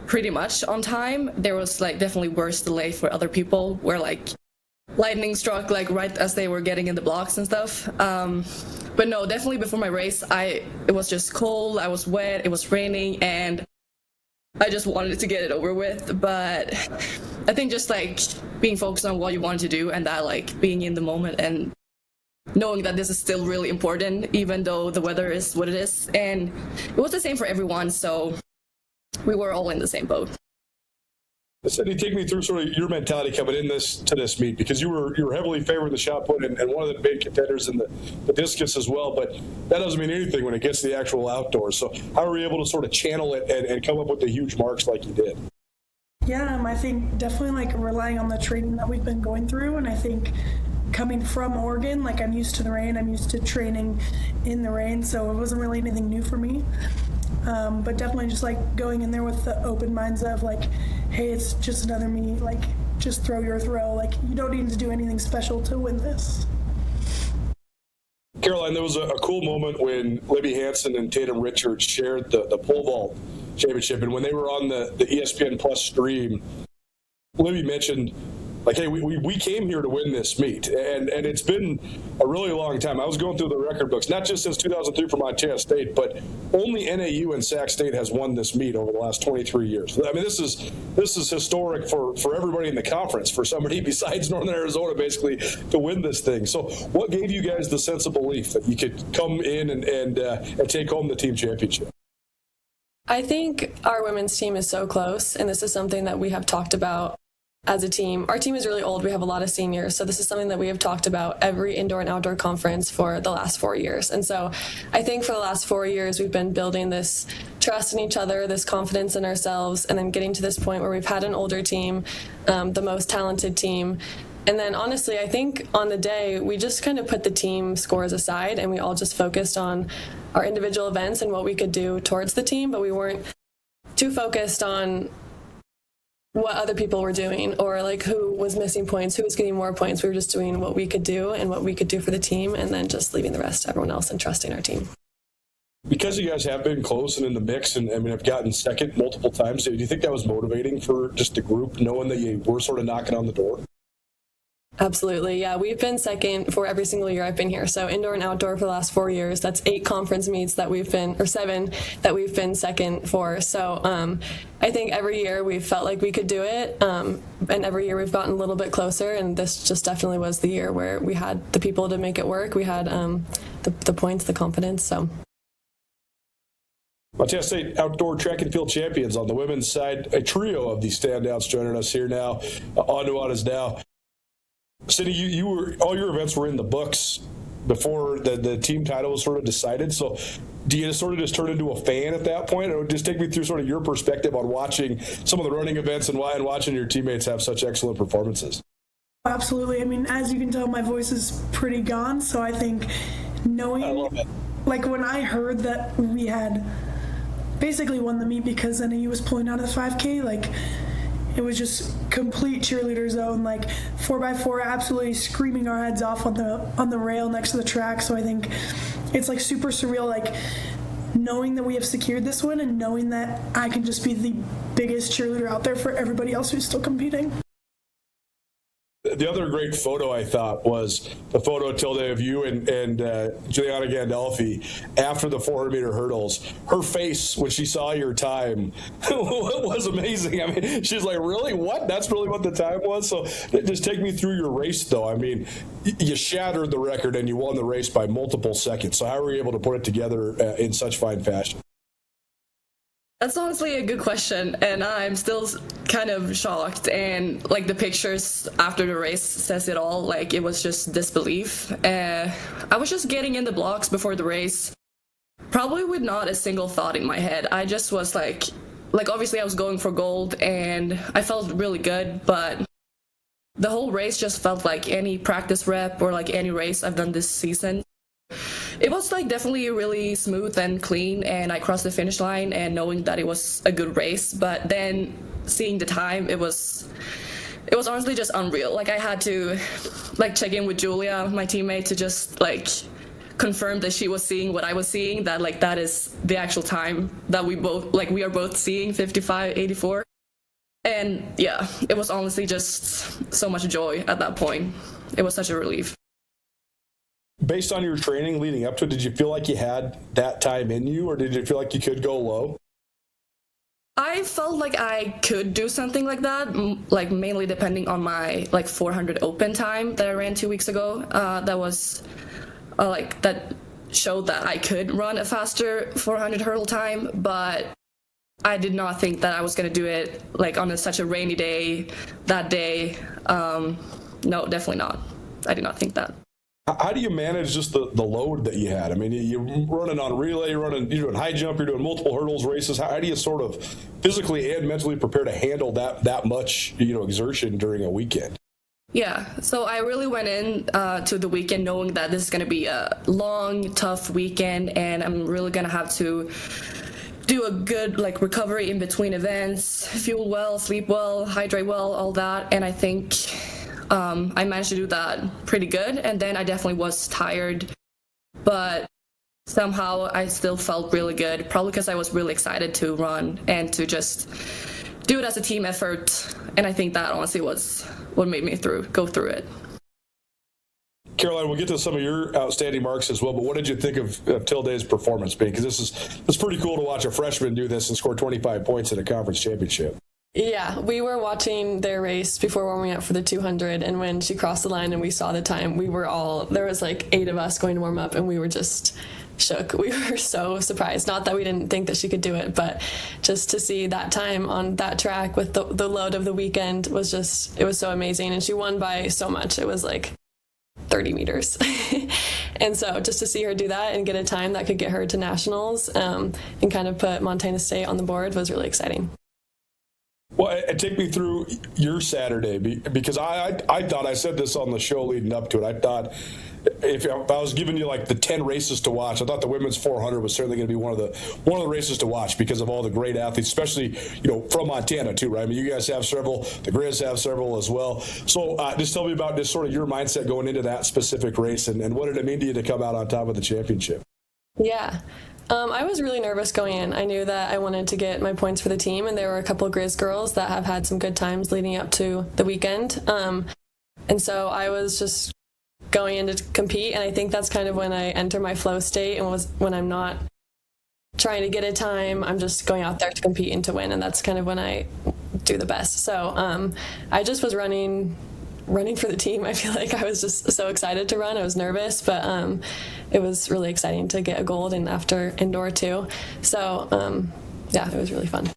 pretty much on time. There was definitely worse delay for other people where lightning struck right as they were getting in the blocks and stuff. But no, definitely before my race, it was just cold, I was wet, it was raining, and I just wanted to get it over with. But I think just being focused on what you wanted to do, and that being in the moment and knowing that this is still really important, even though the weather is what it is. And it was the same for everyone, so we were all in the same boat. Cindy, take me through sort of your mentality coming in to this meet, because you were heavily favored in the shot put and one of the main contenders in the discus as well, but that doesn't mean anything when it gets to the actual outdoors. So how are you able to sort of channel it and come up with the huge marks like you did? Yeah, I think definitely relying on the training that we've been going through, and I think coming from Oregon, I'm used to the rain, I'm used to training in the rain, so it wasn't really anything new for me. But definitely just going in there with the open minds of hey, it's just another meet, just throw your throw, you don't need to do anything special to win this. Caroline, there was a cool moment when Libby Hansen and Tatum Richards shared the pole vault championship, and when they were on the ESPN Plus stream, Libby mentioned hey, we came here to win this meet, and it's been a really long time. I was going through the record books, not just since 2003 for Montana State, but only NAU and Sac State has won this meet over the last 23 years. I mean, this is historic for everybody in the conference, for somebody besides Northern Arizona, basically, to win this thing. So what gave you guys the sense of belief that you could come in and take home the team championship? I think our women's team is so close, and this is something that we have talked about as a team. Our team is really old. We have a lot of seniors. So this is something that we have talked about every indoor and outdoor conference for the last 4 years. And so I think for the last 4 years, we've been building this trust in each other, this confidence in ourselves, and then getting to this point where we've had an older team, the most talented team. And then honestly, I think on the day, we just kind of put the team scores aside, and we all just focused on our individual events and what we could do towards the team, but we weren't too focused on what other people were doing or who was missing points, who was getting more points. We were just doing what we could do and what we could do for the team, and then just leaving the rest to everyone else and trusting our team. Because you guys have been close and in the mix and have gotten second multiple times, do you think that was motivating for just the group, knowing that you were sort of knocking on the door? Absolutely. Yeah, we've been second for every single year I've been here. So indoor and outdoor for the last 4 years, that's 8 conference meets that we've been, or 7 that we've been second for. So I think every year we've felt like we could do it. And every year we've gotten a little bit closer. And this just definitely was the year where we had the people to make it work. We had the points, the confidence. So. Montana State outdoor track and field champions on the women's side. A trio of these standouts joining us here now on Nuanez Now. Cindy, you were, all your events were in the books before the team title was sort of decided. So do you sort of just turn into a fan at that point? Or just take me through sort of your perspective on watching some of the running events and watching your teammates have such excellent performances? Absolutely. I mean, as you can tell, my voice is pretty gone. So I think knowing, I love it. When I heard that we had basically won the meet because NAU was pulling out of the 5K, it was just complete cheerleader zone, like 4x4 absolutely screaming our heads off on the rail next to the track. So I think it's like super surreal, like knowing that we have secured this one and knowing that I can just be the biggest cheerleader out there for everybody else who's still competing. The other great photo I thought was the photo, Tilde, of you and Juliana Gandolfi after the 400-meter hurdles. Her face when she saw your time was amazing. I mean, she's like, really? What? That's really what the time was? So just take me through your race, though. I mean, you shattered the record and you won the race by multiple seconds. So how were you able to put it together in such fine fashion? That's honestly a good question, and I'm still kind of shocked. And like the pictures after the race says it all. Like it was just disbelief. I was just getting in the blocks before the race, probably with not a single thought in my head. I just was like obviously I was going for gold, and I felt really good. But the whole race just felt like any practice rep or like any race I've done this season. It was like definitely really smooth and clean, and I crossed the finish line and knowing that it was a good race. But then seeing the time, it was honestly just unreal. Like I had to like check in with Julia, my teammate, to just like confirm that she was seeing what I was seeing, that like that is the actual time that we are both seeing, 55:84. And yeah, it was honestly just so much joy at that point. It was such a relief. Based on your training leading up to it, did you feel like you had that time in you, or did you feel like you could go low? I felt like I could do something like that, like mainly depending on my like 400 open time that I ran 2 weeks ago. That was that showed that I could run a faster 400 hurdle time, but I did not think that I was going to do it like on such a rainy day that day. No, definitely not. I did not think that. How do you manage just the load that you had? I mean, you're running on relay, you're doing high jump, you're doing multiple hurdles races. How do you sort of physically and mentally prepare to handle that much, exertion during a weekend? Yeah, so I really went in to the weekend knowing that this is going to be a long, tough weekend, and I'm really going to have to do a good like recovery in between events, fuel well, sleep well, hydrate well, all that. And I think I managed to do that pretty good, and then I definitely was tired, but somehow I still felt really good, probably because I was really excited to run and to just do it as a team effort, and I think that honestly was what made me go through it. Caroline, we'll get to some of your outstanding marks as well, but what did you think of Tilde's performance, because it's pretty cool to watch a freshman do this and score 25 points in a conference championship. Yeah, we were watching their race before warming up for the 200, and when she crossed the line and we saw the time, there was like 8 of us going to warm up, and we were just shook. We were so surprised. Not that we didn't think that she could do it, but just to see that time on that track with the load of the weekend it was so amazing, and she won by so much. It was like 30 meters. And so just to see her do that and get a time that could get her to nationals and kind of put Montana State on the board was really exciting. Well, and take me through your Saturday, because I thought, I said this on the show leading up to it, I thought if I was giving you like the 10 races to watch, I thought the women's 400 was certainly going to be one of the races to watch because of all the great athletes, especially from Montana too, right? I mean, you guys have several, the Grizz have several as well. So just tell me about just sort of your mindset going into that specific race, and what did it mean to you to come out on top of the championship? Yeah. I was really nervous going in. I knew that I wanted to get my points for the team, and there were a couple of Grizz girls that have had some good times leading up to the weekend. And so I was just going in to compete, and I think that's kind of when I enter my flow state, and when I'm not trying to get a time, I'm just going out there to compete and to win, and that's kind of when I do the best. So I just was running for the team. I feel like I was just so excited to run. I was nervous, but it was really exciting to get a gold, and after indoor too. So yeah, it was really fun.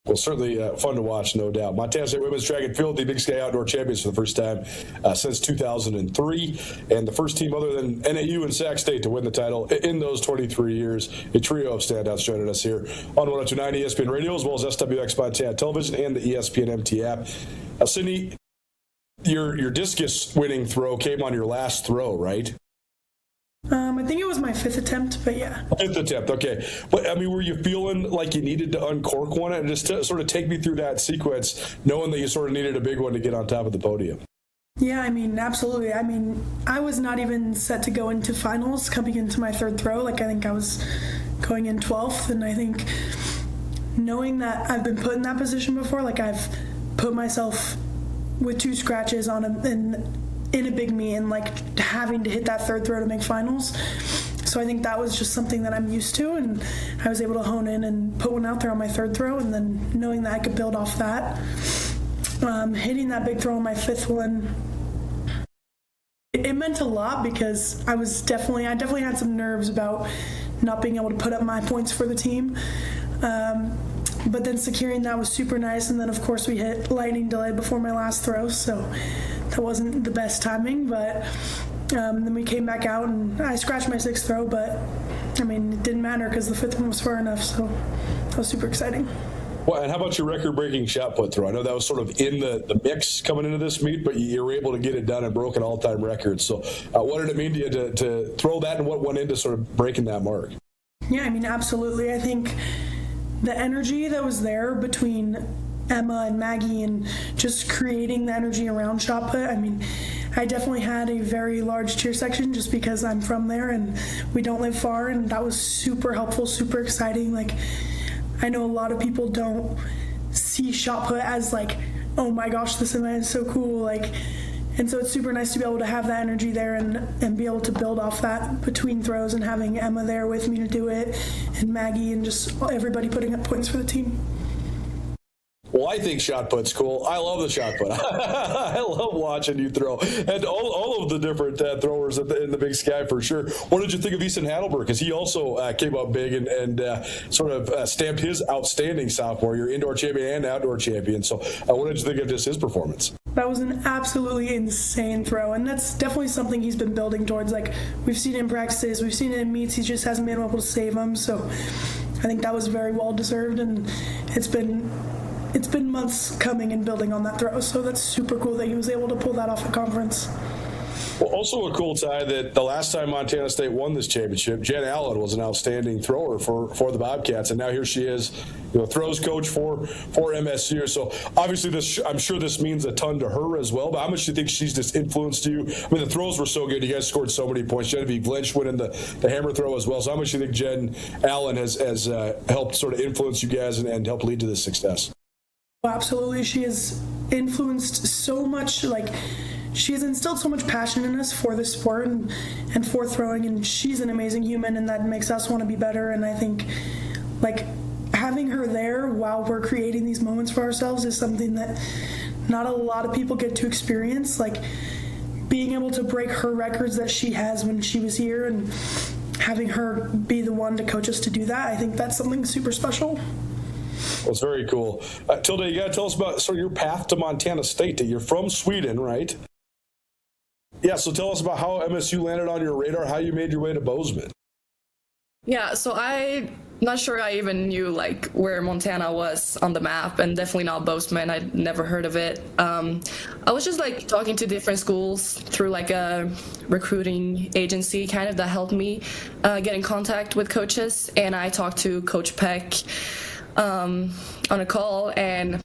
Well, certainly fun to watch, no doubt. Montana State Women's Track and Field, the Big Sky Outdoor Champions for the first time since 2003, and the first team other than NAU and Sac State to win the title in those 23 years. A trio of standouts joining us here on 102.9 ESPN Radio, as well as SWX Montana Television and the ESPN MT app. Sydney, your discus winning throw came on your last throw, right? I think it was my 5th attempt, but yeah. 5th attempt, okay. But, I mean, were you feeling like you needed to uncork one? And just to sort of take me through that sequence, knowing that you sort of needed a big one to get on top of the podium. Yeah, I mean, absolutely. I mean, I was not even set to go into finals coming into my 3rd throw. Like, I think I was going in 12th, and I think knowing that I've been put in that position before, like I've put myself with 2 scratches on in a big meet and like having to hit that 3rd throw to make finals. So I think that was just something that I'm used to, and I was able to hone in and put one out there on my 3rd throw, and then knowing that I could build off that. Hitting that big throw on my 5th one, it meant a lot because I definitely had some nerves about not being able to put up my points for the team. But then securing that was super nice, and then of course we hit lightning delay before my last throw, so that wasn't the best timing, but then we came back out and I scratched my 6th throw, but I mean, it didn't matter because the 5th one was far enough, so that was super exciting. Well, and how about your record-breaking shot put throw? I know that was sort of in the mix coming into this meet, but you were able to get it done and broke an all-time record. So what did it mean to you to throw that, and what went into sort of breaking that mark? Yeah, I mean, absolutely. I think the energy that was there between Emma and Maggie and just creating the energy around shot put, I mean, I definitely had a very large cheer section just because I'm from there and we don't live far, and that was super helpful, super exciting. Like, I know a lot of people don't see shot put as like, oh my gosh, this event is so cool, like, and so it's super nice to be able to have that energy there and be able to build off that between throws, and having Emma there with me to do it, and Maggie, and just everybody putting up points for the team. Well, I think shot put's cool. I love the shot put. I love watching you throw. And all of the different throwers in the Big Sky, for sure. What did you think of Easton Hadelberg? Because he also came up big and sort of stamped his outstanding sophomore year, indoor champion and outdoor champion. So what did you think of just his performance? That was an absolutely insane throw, and that's definitely something he's been building towards. Like, we've seen it in practices, we've seen it in meets, he just hasn't been able to save them. So I think that was very well deserved, and it's been months coming and building on that throw, so that's super cool that he was able to pull that off at conference. Well, also a cool tie that the last time Montana State won this championship, Jen Allen was an outstanding thrower for the Bobcats, and now here she is, throws coach for MSU. So obviously I'm sure this means a ton to her as well, but how much do you think she's just influenced you? I mean, the throws were so good. You guys scored so many points. Genevieve Lynch winning the hammer throw as well. So how much do you think Jen Allen has helped sort of influence you guys and help lead to this success? Absolutely. She has influenced so much, like, she has instilled so much passion in us for this sport and for throwing, and she's an amazing human, and that makes us want to be better. And I think, like, having her there while we're creating these moments for ourselves is something that not a lot of people get to experience. Like, being able to break her records that she has when she was here and having her be the one to coach us to do that, I think that's something super special. Well, it's very cool. Tilda, you got to tell us about sort of your path to Montana State. That you're from Sweden, right? Yeah, so tell us about how MSU landed on your radar, how you made your way to Bozeman. Yeah, so I'm not sure I even knew like where Montana was on the map, and definitely not Bozeman. I'd never heard of it. I was just like talking to different schools through like a recruiting agency kind of that helped me get in contact with coaches, and I talked to Coach Peck on a call, and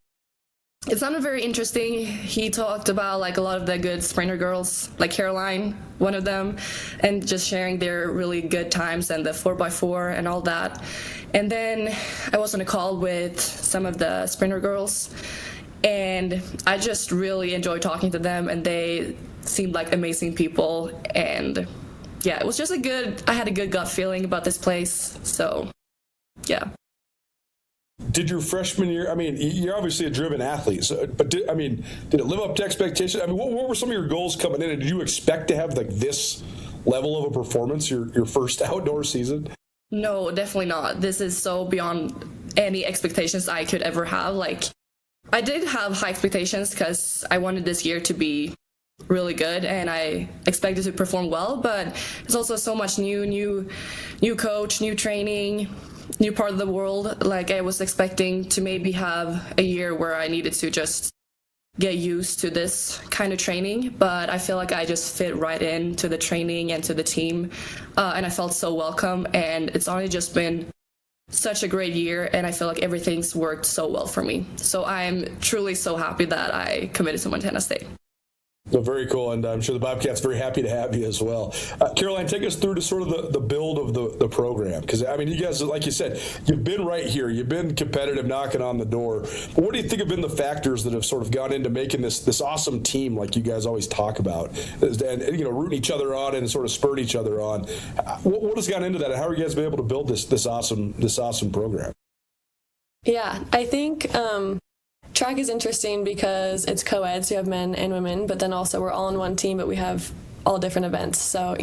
it sounded very interesting. He talked about like a lot of the good sprinter girls, like Caroline, one of them, and just sharing their really good times and the 4x4 and all that. And then I was on a call with some of the sprinter girls, and I just really enjoyed talking to them, and they seemed like amazing people. And yeah, it was just I had a good gut feeling about this place. So yeah. Did your freshman year, I mean, you're obviously a driven athlete, but did it live up to expectations? I mean, what were some of your goals coming in, and did you expect to have like this level of a performance your first outdoor season? No, definitely not. This is so beyond any expectations I could ever have. Like, I did have high expectations because I wanted this year to be really good, and I expected to perform well, but it's also so much new coach, new training, new part of the world. Like, I was expecting to maybe have a year where I needed to just get used to this kind of training, but I feel like I just fit right into the training and to the team, and I felt so welcome, and it's only just been such a great year, and I feel like everything's worked so well for me. So I'm truly so happy that I committed to Montana State. Well, very cool, and I'm sure the Bobcats very happy to have you as well. Caroline, take us through to sort of the build of the program, because I mean, you guys, like you said, you've been right here, you've been competitive, knocking on the door. But what do you think have been the factors that have sort of gone into making this awesome team, like you guys always talk about, and rooting each other on and sort of spurring each other on? What has gone into that, and how are you guys been able to build this awesome program? Yeah, I think track is interesting because it's co-ed, so you have men and women, but then also we're all in one team, but we have all different events. So,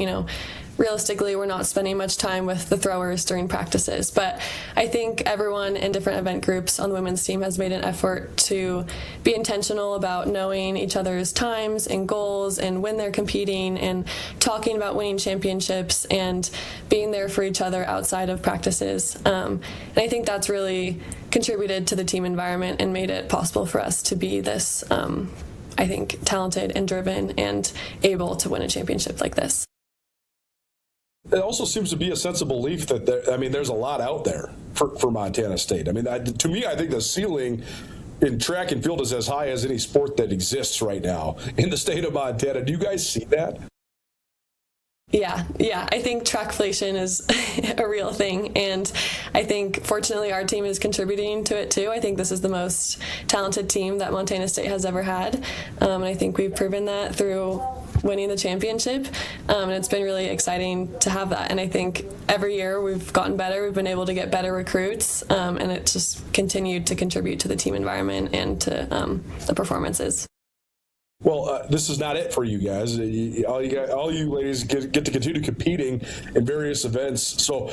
realistically, we're not spending much time with the throwers during practices. But I think everyone in different event groups on the women's team has made an effort to be intentional about knowing each other's times and goals and when they're competing and talking about winning championships and being there for each other outside of practices. And I think that's really contributed to the team environment and made it possible for us to be this, I think, talented and driven and able to win a championship like this. It also seems to be a sense of belief that there's a lot out there for Montana State. I mean, to me, I think the ceiling in track and field is as high as any sport that exists right now in the state of Montana. Do you guys see that? Yeah. I think trackflation is a real thing, and I think fortunately our team is contributing to it too. I think this is the most talented team that Montana State has ever had, and I think we've proven that through winning the championship, and it's been really exciting to have that. And I think every year we've gotten better. We've been able to get better recruits, and it's just continued to contribute to the team environment and to the performances. Well, this is not it for you guys. All you ladies get to continue competing in various events. So,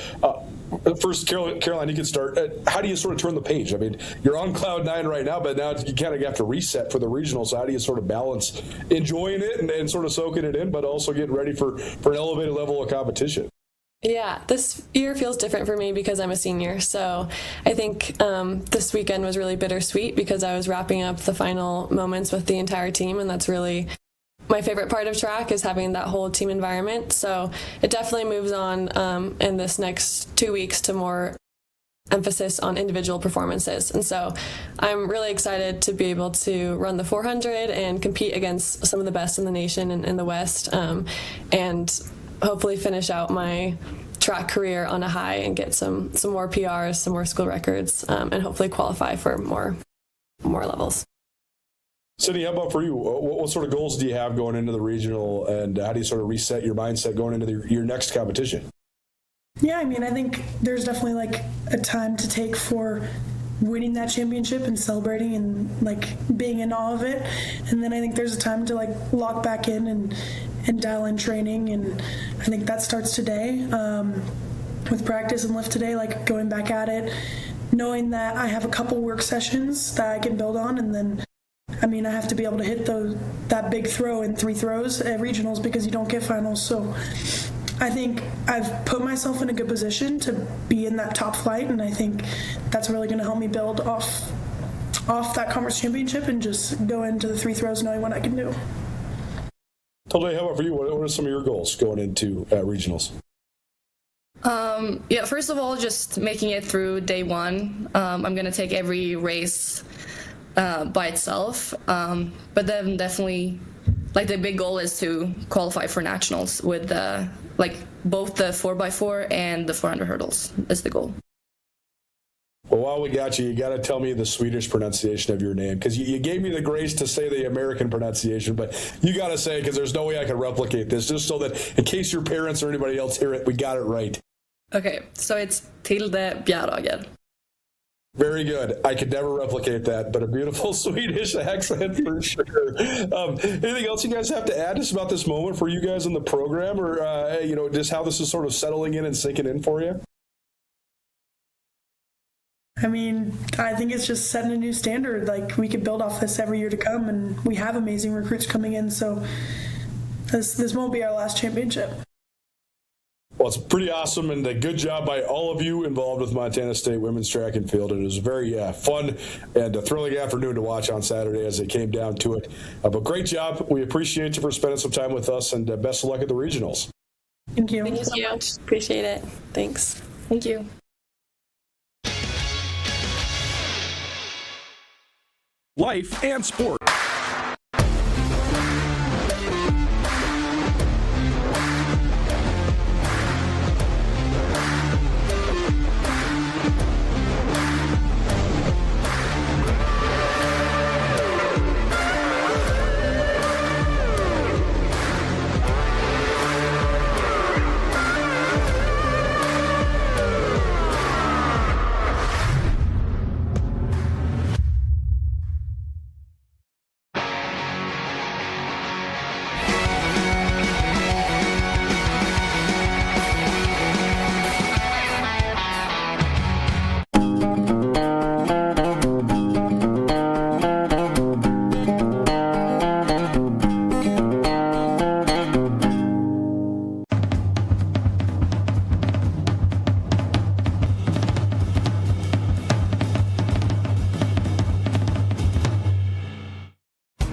first, Caroline, you can start. How do you sort of turn the page? I mean, you're on cloud nine right now, but now you kind of have to reset for the regional. So, how do you sort of balance enjoying it and sort of soaking it in, but also getting ready for an elevated level of competition? Yeah, this year feels different for me because I'm a senior. So I think this weekend was really bittersweet because I was wrapping up the final moments with the entire team, and that's really my favorite part of track is having that whole team environment. So it definitely moves on in this next 2 weeks to more emphasis on individual performances. And so I'm really excited to be able to run the 400 and compete against some of the best in the nation and in the West, and hopefully finish out my track career on a high and get some more PRs, some more school records, and hopefully qualify for more levels. Sydney, how about for you? What sort of goals do you have going into the regional, and how do you sort of reset your mindset going into your next competition? Yeah, I mean, I think there's definitely like a time to take for winning that championship and celebrating and like being in awe of it, and then I think there's a time to like lock back in and dial in training, and I think that starts today with practice and lift today, like going back at it, knowing that I have a couple work sessions that I can build on, and then I have to be able to hit that big throw in 3 throws at regionals because you don't get finals. So I think I've put myself in a good position to be in that top flight, and I think that's really going to help me build off that conference championship and just go into the 3 throws knowing what I can do. Totally. How about for you? What are some of your goals going into regionals? Yeah, first of all, just making it through day 1. I'm going to take every race by itself, but then definitely like the big goal is to qualify for nationals with both the 4x4 and the 400 hurdles is the goal. Well, while we got you got to tell me the Swedish pronunciation of your name, because you gave me the grace to say the American pronunciation, but you got to say it because there's no way I can replicate this, just so that in case your parents or anybody else hear it, we got it right. Okay, so it's Tilde Bjarager. Very good. I could never replicate that, but a beautiful Swedish accent for sure. Anything else you guys have to add just about this moment for you guys in the program, or just how this is sort of settling in and sinking in for you? I mean, I think it's just setting a new standard. Like, we could build off this every year to come, and we have amazing recruits coming in, so this won't be our last championship. Well, it's pretty awesome, and a good job by all of you involved with Montana State women's track and field. It was a very fun and a thrilling afternoon to watch on Saturday as it came down to it. But great job. We appreciate you for spending some time with us, and best of luck at the regionals. Thank you. Thank you so much. Appreciate it. Thanks. Thank you. Life and sport.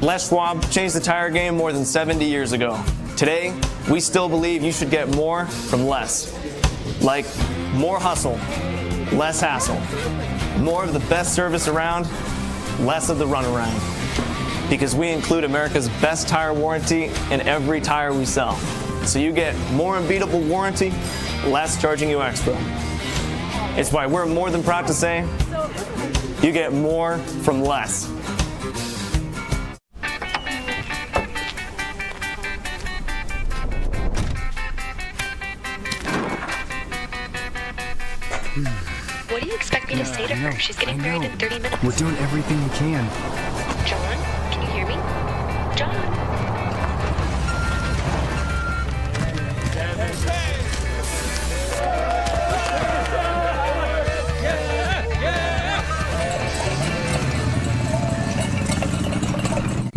Les Schwab changed the tire game more than 70 years ago. Today, we still believe you should get more from less. Like more hustle, less hassle. More of the best service around, less of the runaround. Because we include America's best tire warranty in every tire we sell. So you get more unbeatable warranty, less charging you extra. It's why we're more than proud to say, you get more from less. What do you expect me to say to her? She's getting married in 30 minutes. We're doing everything we can. John, can you hear me? John?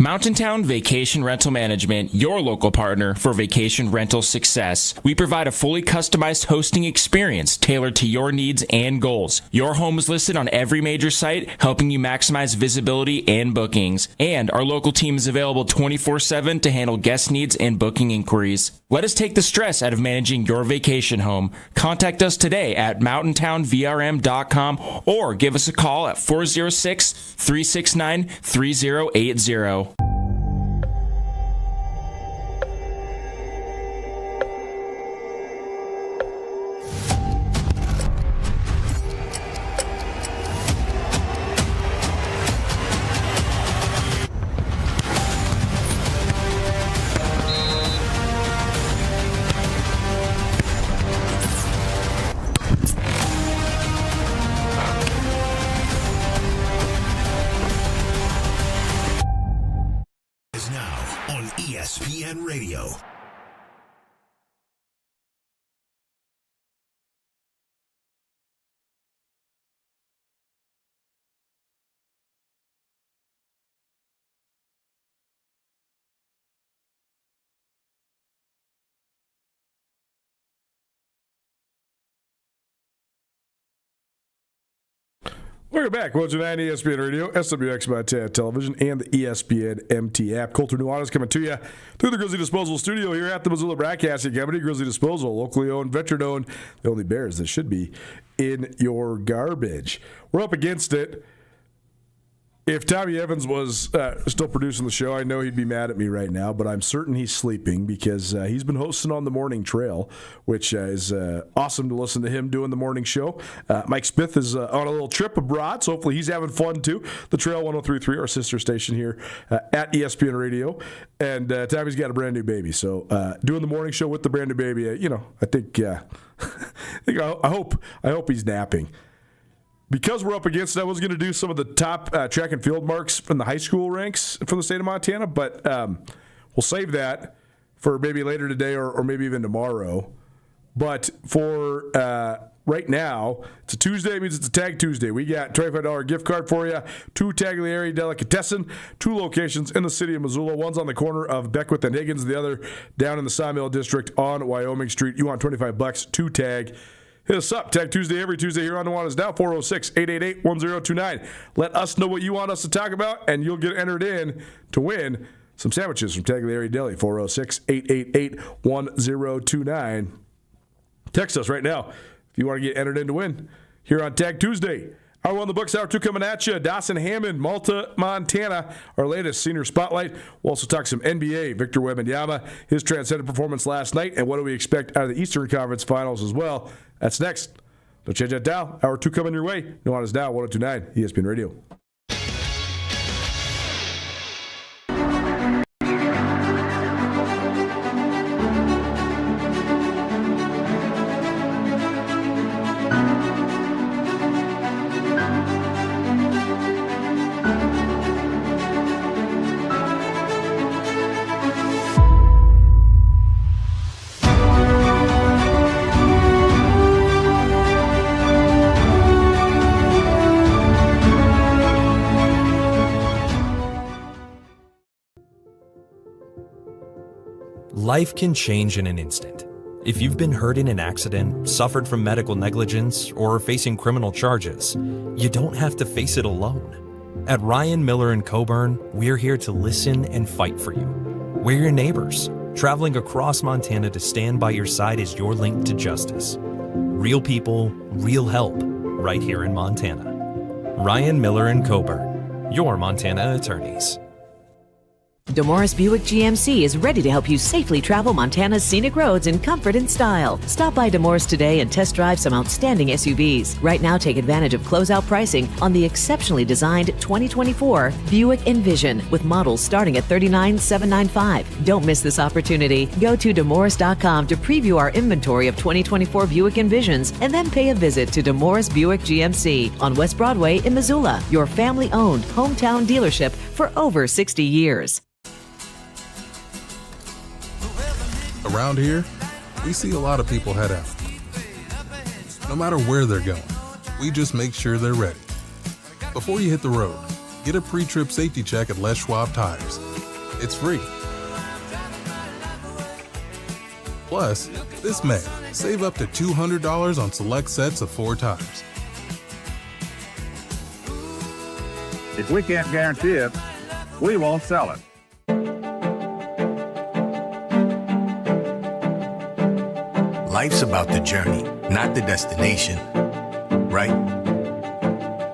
Mountain Town Vacation Rental Management, your local partner for vacation rental success. We provide a fully customized hosting experience tailored to your needs and goals. Your home is listed on every major site, helping you maximize visibility and bookings. And our local team is available 24/7 to handle guest needs and booking inquiries. Let us take the stress out of managing your vacation home. Contact us today at mountaintownvrm.com or give us a call at 406-369-3080. Is now on ESPN Radio. Welcome back. 109 ESPN Radio, SWX Montana Television, and the ESPN MT app. Colter Nuanez coming to you through the Grizzly Disposal Studio here at the Missoula Broadcasting Company. Grizzly Disposal, locally owned, veteran owned, the only Bears that should be in your garbage. We're up against it. If Tommy Evans was still producing the show, I know he'd be mad at me right now, but I'm certain he's sleeping because he's been hosting on the Morning Trail, which is awesome to listen to him doing the morning show. Mike Smith is on a little trip abroad, so hopefully he's having fun too. The Trail 103.3, our sister station here at ESPN Radio. And Tommy's got a brand new baby, so doing the morning show with the brand new baby, I think I hope he's napping. Because we're up against it, I was going to do some of the top track and field marks from the high school ranks from the state of Montana, but we'll save that for maybe later today or maybe even tomorrow. But we're right now. It's a Tuesday, it means it's a Tag Tuesday. We got $25 gift card for you, 2 Taglieri Delicatessen, 2 locations in the city of Missoula. One's on the corner of Beckwith and Higgins, the other down in the Sawmill District on Wyoming Street. You want $25 to Tag. Hit us up, Tag Tuesday, every Tuesday here on Nuanez Now, 406-888-1029. Let us know what you want us to talk about, and you'll get entered in to win some sandwiches from Taglieri Deli, 406-888-1029. Text us right now if you want to get entered in to win here on Tag Tuesday. Hour 1 the books, hour 2 coming at you. Dawson Hammond, Malta, Montana, our latest senior spotlight. We'll also talk some NBA. Victor Wembanyama, his transcendent performance last night, and what do we expect out of the Eastern Conference Finals as well. That's next. Don't change that dial. Hour 2 coming your way. Nuanez Now, 1029 ESPN Radio. Life can change in an instant. If you've been hurt in an accident, suffered from medical negligence, or are facing criminal charges, you don't have to face it alone. At Ryan Miller & Coburn, we're here to listen and fight for you. We're your neighbors, traveling across Montana to stand by your side as your link to justice. Real people, real help, right here in Montana. Ryan Miller & Coburn, your Montana attorneys. DeMorris Buick GMC is ready to help you safely travel Montana's scenic roads in comfort and style. Stop by DeMorris today and test drive some outstanding SUVs. Right now, take advantage of closeout pricing on the exceptionally designed 2024 Buick Envision with models starting at $39,795. Don't miss this opportunity. Go to DeMorris.com to preview our inventory of 2024 Buick Envisions and then pay a visit to DeMorris Buick GMC on West Broadway in Missoula, your family-owned hometown dealership for over 60 years. Around here, we see a lot of people head out. No matter where they're going, we just make sure they're ready. Before you hit the road, get a pre-trip safety check at Les Schwab Tires. It's free. Plus, this May, save up to $200 on select sets of 4 tires. If we can't guarantee it, we won't sell it. Life's about the journey, not the destination, right?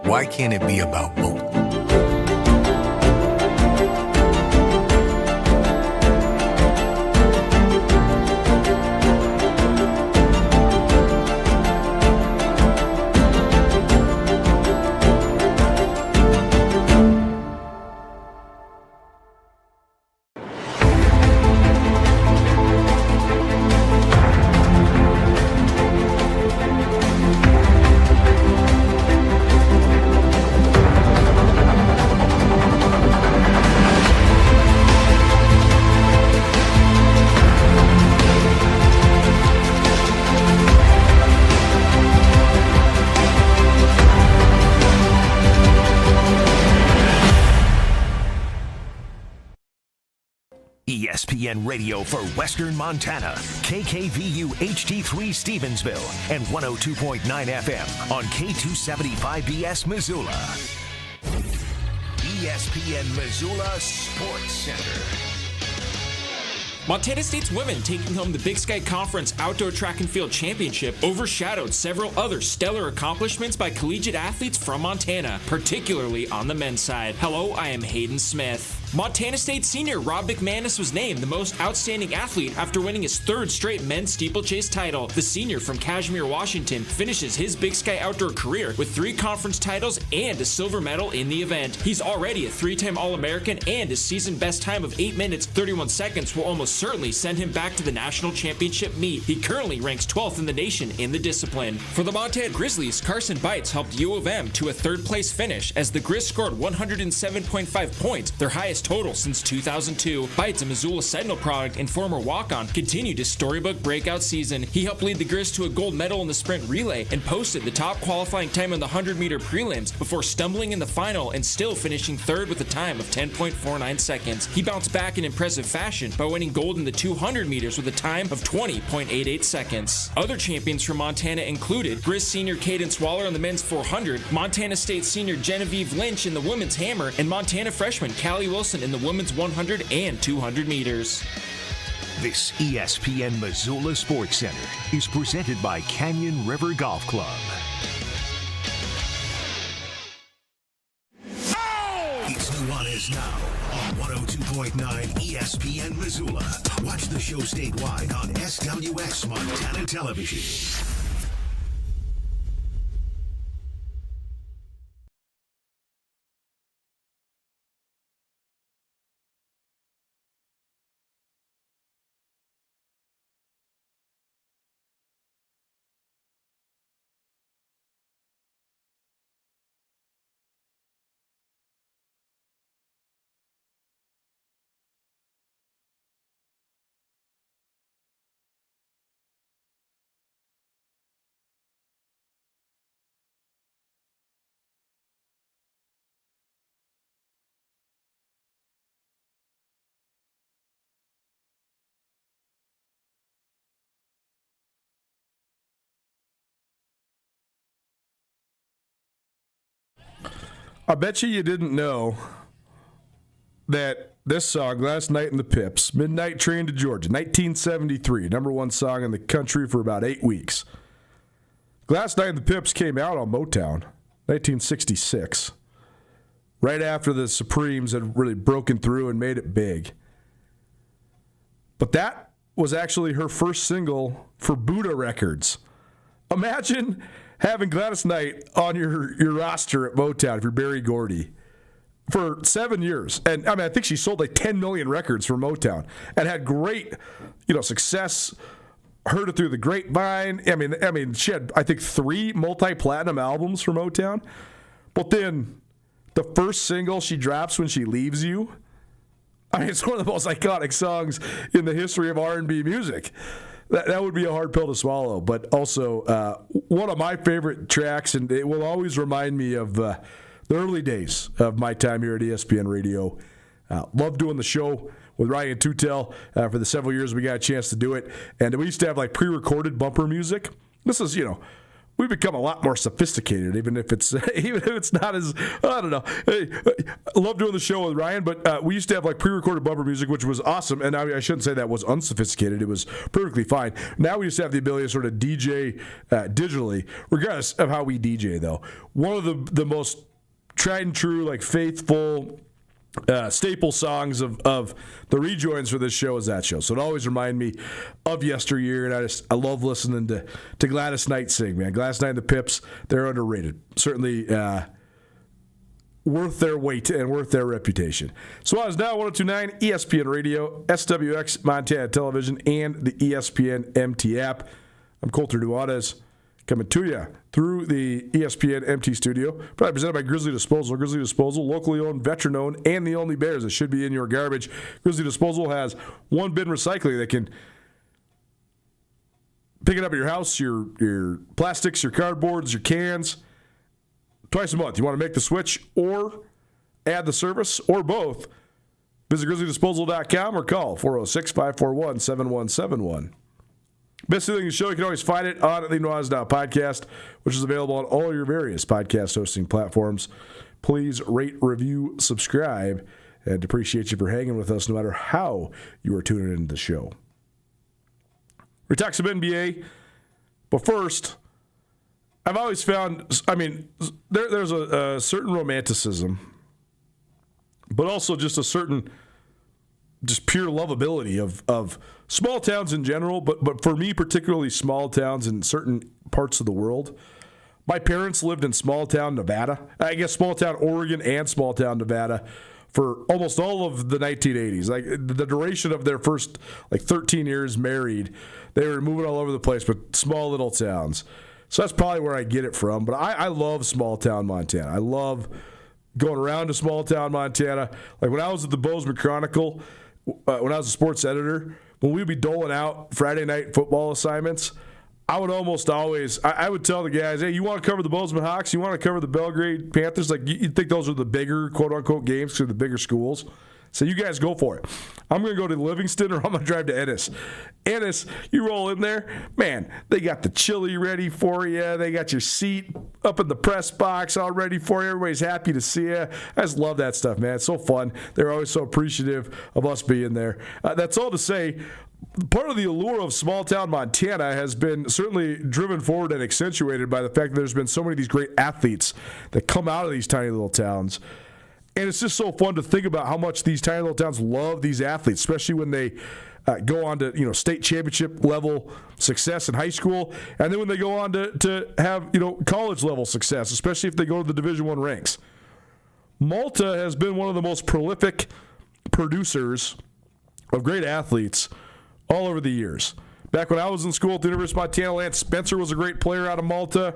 Why can't it be about both? ESPN Radio for Western Montana, KKVU HD3 Stevensville, and 102.9 FM on K275BS Missoula. ESPN Missoula Sports Center. Montana State's women taking home the Big Sky Conference Outdoor Track and Field Championship overshadowed several other stellar accomplishments by collegiate athletes from Montana, particularly on the men's side. Hello, I am Hayden Smith. Montana State senior Rob McManus was named the most outstanding athlete after winning his 3rd straight men's steeplechase title. The senior from Kashmir, Washington, finishes his Big Sky outdoor career with 3 conference titles and a silver medal in the event. He's already a 3-time All-American, and his season best time of 8 minutes 31 seconds will almost certainly send him back to the national championship meet. He currently ranks 12th in the nation in the discipline. For the Montana Grizzlies, Carson Bites helped U of M to a 3rd place finish as the Grizz scored 107.5 points, their highest total since 2002. Bites, a Missoula Sentinel product and former walk-on, continued his storybook breakout season. He helped lead the Grizz to a gold medal in the sprint relay and posted the top qualifying time in the 100-meter prelims before stumbling in the final and still finishing third with a time of 10.49 seconds. He bounced back in impressive fashion by winning gold in the 200 meters with a time of 20.88 seconds. Other champions from Montana included Grizz senior Cadence Waller in the men's 400, Montana State senior Genevieve Lynch in the women's hammer, and Montana freshman Callie Wilson in the women's 100 and 200 meters. This ESPN Missoula Sports Center is presented by Canyon River Golf Club. It's Nuanez Now on 102.9 ESPN Missoula. Watch the show statewide on SWX Montana Television. I bet you didn't know that this song, Last Night in the Pips, Midnight Train to Georgia, 1973, number one song in the country for about 8 weeks. Last Night in the Pips came out on Motown, 1966, right after the Supremes had really broken through and made it big. But that was actually her first single for Buddha Records. Imagine having Gladys Knight on your roster at Motown if you're Berry Gordy for 7 years. And I think she sold like 10 million records for Motown and had great, success. Heard it through the grapevine. I mean, she had, I think, 3 multi-platinum albums for Motown. But then the first single she drops when she leaves you, it's one of the most iconic songs in the history of R&B music. That would be a hard pill to swallow, but also one of my favorite tracks, and it will always remind me of the early days of my time here at ESPN Radio. Love doing the show with Ryan Tutel for the several years we got a chance to do it, and we used to have pre-recorded bumper music. This is, we've become a lot more sophisticated, even if it's not as, I don't know. Hey, I love doing the show with Ryan, but we used to have pre-recorded bumper music, which was awesome. And I shouldn't say that was unsophisticated. It was perfectly fine. Now we just have the ability to sort of DJ digitally, regardless of how we DJ, though. One of the most tried and true, faithful staple songs of the rejoins for this show is that show. So it always remind me of yesteryear, and I love listening to Gladys Knight sing, man. Gladys Knight and the Pips, they're underrated. Certainly worth their weight and worth their reputation. So I was now 102.9 ESPN Radio, SWX Montana Television, and the ESPN MT app. I'm Colter Nuanez, coming to you through the ESPN MT studio. Probably presented by Grizzly Disposal. Grizzly Disposal, locally owned, veteran-owned, and the only bears that should be in your garbage. Grizzly Disposal has one bin recycling that can pick it up at your house, your plastics, your cardboards, your cans, twice a month. You want to make the switch or add the service or both, visit grizzlydisposal.com or call 406-541-7171. Best thing in the show, you can always find it on the Nuanez Now podcast, which is available on all your various podcast hosting platforms. Please rate, review, subscribe, and appreciate you for hanging with us no matter how you are tuning into the show. We talk some NBA, but first, I've always found, there's a certain romanticism, but also just a certain just pure lovability of small towns in general, but for me, particularly small towns in certain parts of the world. My parents lived in small town Nevada, I guess small town Oregon and small town Nevada for almost all of the 1980s. The duration of their first 13 years married, they were moving all over the place, but small little towns. So that's probably where I get it from. But I love small town Montana. I love going around to small town Montana. Like when I was at the Bozeman Chronicle, when I was a sports editor, when we'd be doling out Friday night football assignments, I would almost always, I would tell the guys, hey, you want to cover the Bozeman Hawks? You want to cover the Belgrade Panthers? Like, you think those are the bigger, quote-unquote, games because they're the bigger schools? So you guys go for it. I'm going to go to Livingston or I'm going to drive to Ennis. Ennis, you roll in there, man, they got the chili ready for you. They got your seat up in the press box all ready for you. Everybody's happy to see you. I just love that stuff, man. It's so fun. They're always so appreciative of us being there. That's all to say, part of the allure of small-town Montana has been certainly driven forward and accentuated by the fact that there's been so many of these great athletes that come out of these tiny little towns. And it's just so fun to think about how much these tiny little towns love these athletes, especially when they go on to state championship level success in high school, and then when they go on to have college level success, especially if they go to the Division I ranks. Malta has been one of the most prolific producers of great athletes all over the years. Back when I was in school at the University of Montana, Lance Spencer was a great player out of Malta.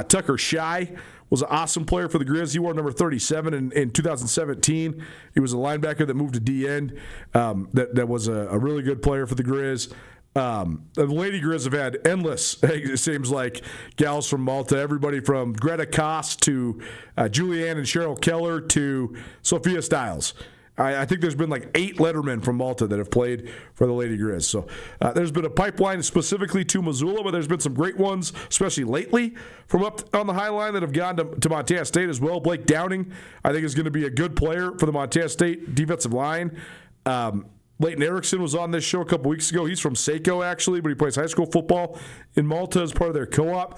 Tucker Shy was an awesome player for the Grizz. He wore number 37 in 2017. He was a linebacker that moved to D-end. That was a really good player for the Grizz. The Lady Grizz have had endless, it seems like, gals from Malta. Everybody from Greta Koss to Julianne and Cheryl Keller to Sophia Stiles. I think there's been like 8 lettermen from Malta that have played for the Lady Grizz. So there's been a pipeline specifically to Missoula, but there's been some great ones, especially lately, from up on the High Line that have gone to Montana State as well. Blake Downing, I think, is going to be a good player for the Montana State defensive line. Leighton Erickson was on this show a couple weeks ago. He's from Saco, actually, but he plays high school football in Malta as part of their co-op.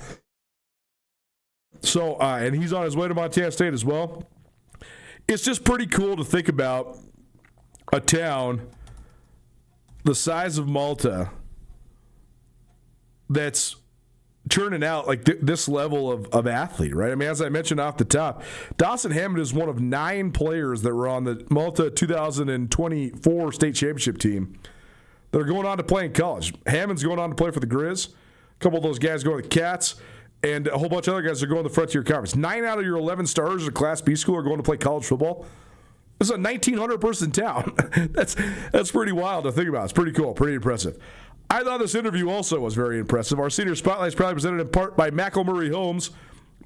So, and he's on his way to Montana State as well. It's just pretty cool to think about a town the size of Malta that's churning out like this level of athlete, right? I mean, as I mentioned off the top, Dawson Hammond is one of 9 players that were on the Malta 2024 state championship team that are going on to play in college. Hammond's going on to play for the Grizz. A couple of those guys go to the Cats. And a whole bunch of other guys are going to the Frontier Conference. 9 out of your 11 stars at Class B school are going to play college football. This is a 1,900-person town. That's pretty wild to think about. It's pretty cool, pretty impressive. I thought this interview also was very impressive. Our senior spotlight is probably presented in part by McElmurray Homes.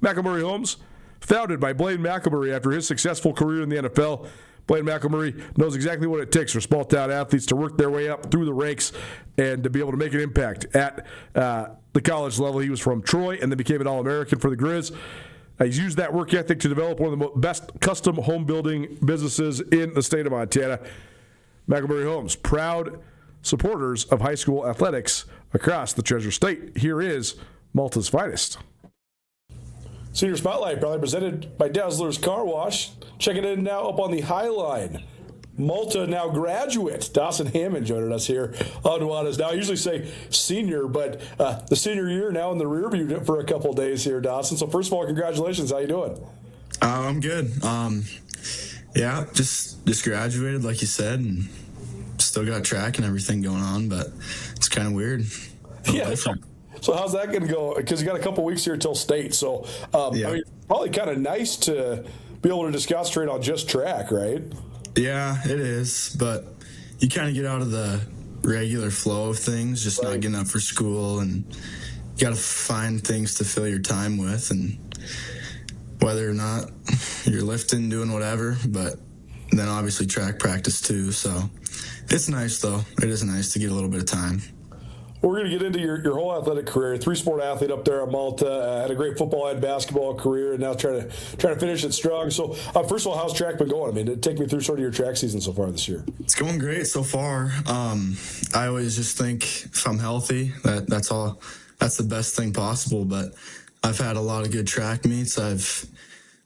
McElmurray Homes, founded by Blaine McElmurray after his successful career in the NFL. Blaine McElmurray knows exactly what it takes for small-town athletes to work their way up through the ranks and to be able to make an impact at the college level. He was from Troy and then became an All-American for the Grizz. He's used that work ethic to develop one of the best custom home building businesses in the state of Montana. McElmurray Homes, proud supporters of high school athletics across the Treasure State. Here is Malta's finest. Senior Spotlight, probably presented by Dazzler's Car Wash. Checking in now up on the High Line. Malta now graduate Dawson Hammond joining us here on Nuanez Now. I usually say senior, but the senior year now in the rear view for a couple of days here, Dawson. So first of all, congratulations. How you doing? I'm good. Yeah, just graduated, like you said, and still got track and everything going on, but it's kind of weird. Yeah. So how's that going to go? Because you got a couple weeks here till state. So yeah. I mean, probably kind of nice to be able to just concentrate on just track, right? Yeah, it is. But you kind of get out of the regular flow of things, just not getting up for school, and you got to find things to fill your time with, and whether or not you're lifting, doing whatever, but then obviously track practice too. So it's nice, though. It is nice to get a little bit of time. We're going to get into your whole athletic career. 3-sport athlete up there at Malta. Had a great football and basketball career, and now trying to finish it strong. So, first of all, how's track been going? I mean, take me through sort of your track season so far this year. It's going great so far. I always just think if I'm healthy, that's the best thing possible. But I've had a lot of good track meets. I've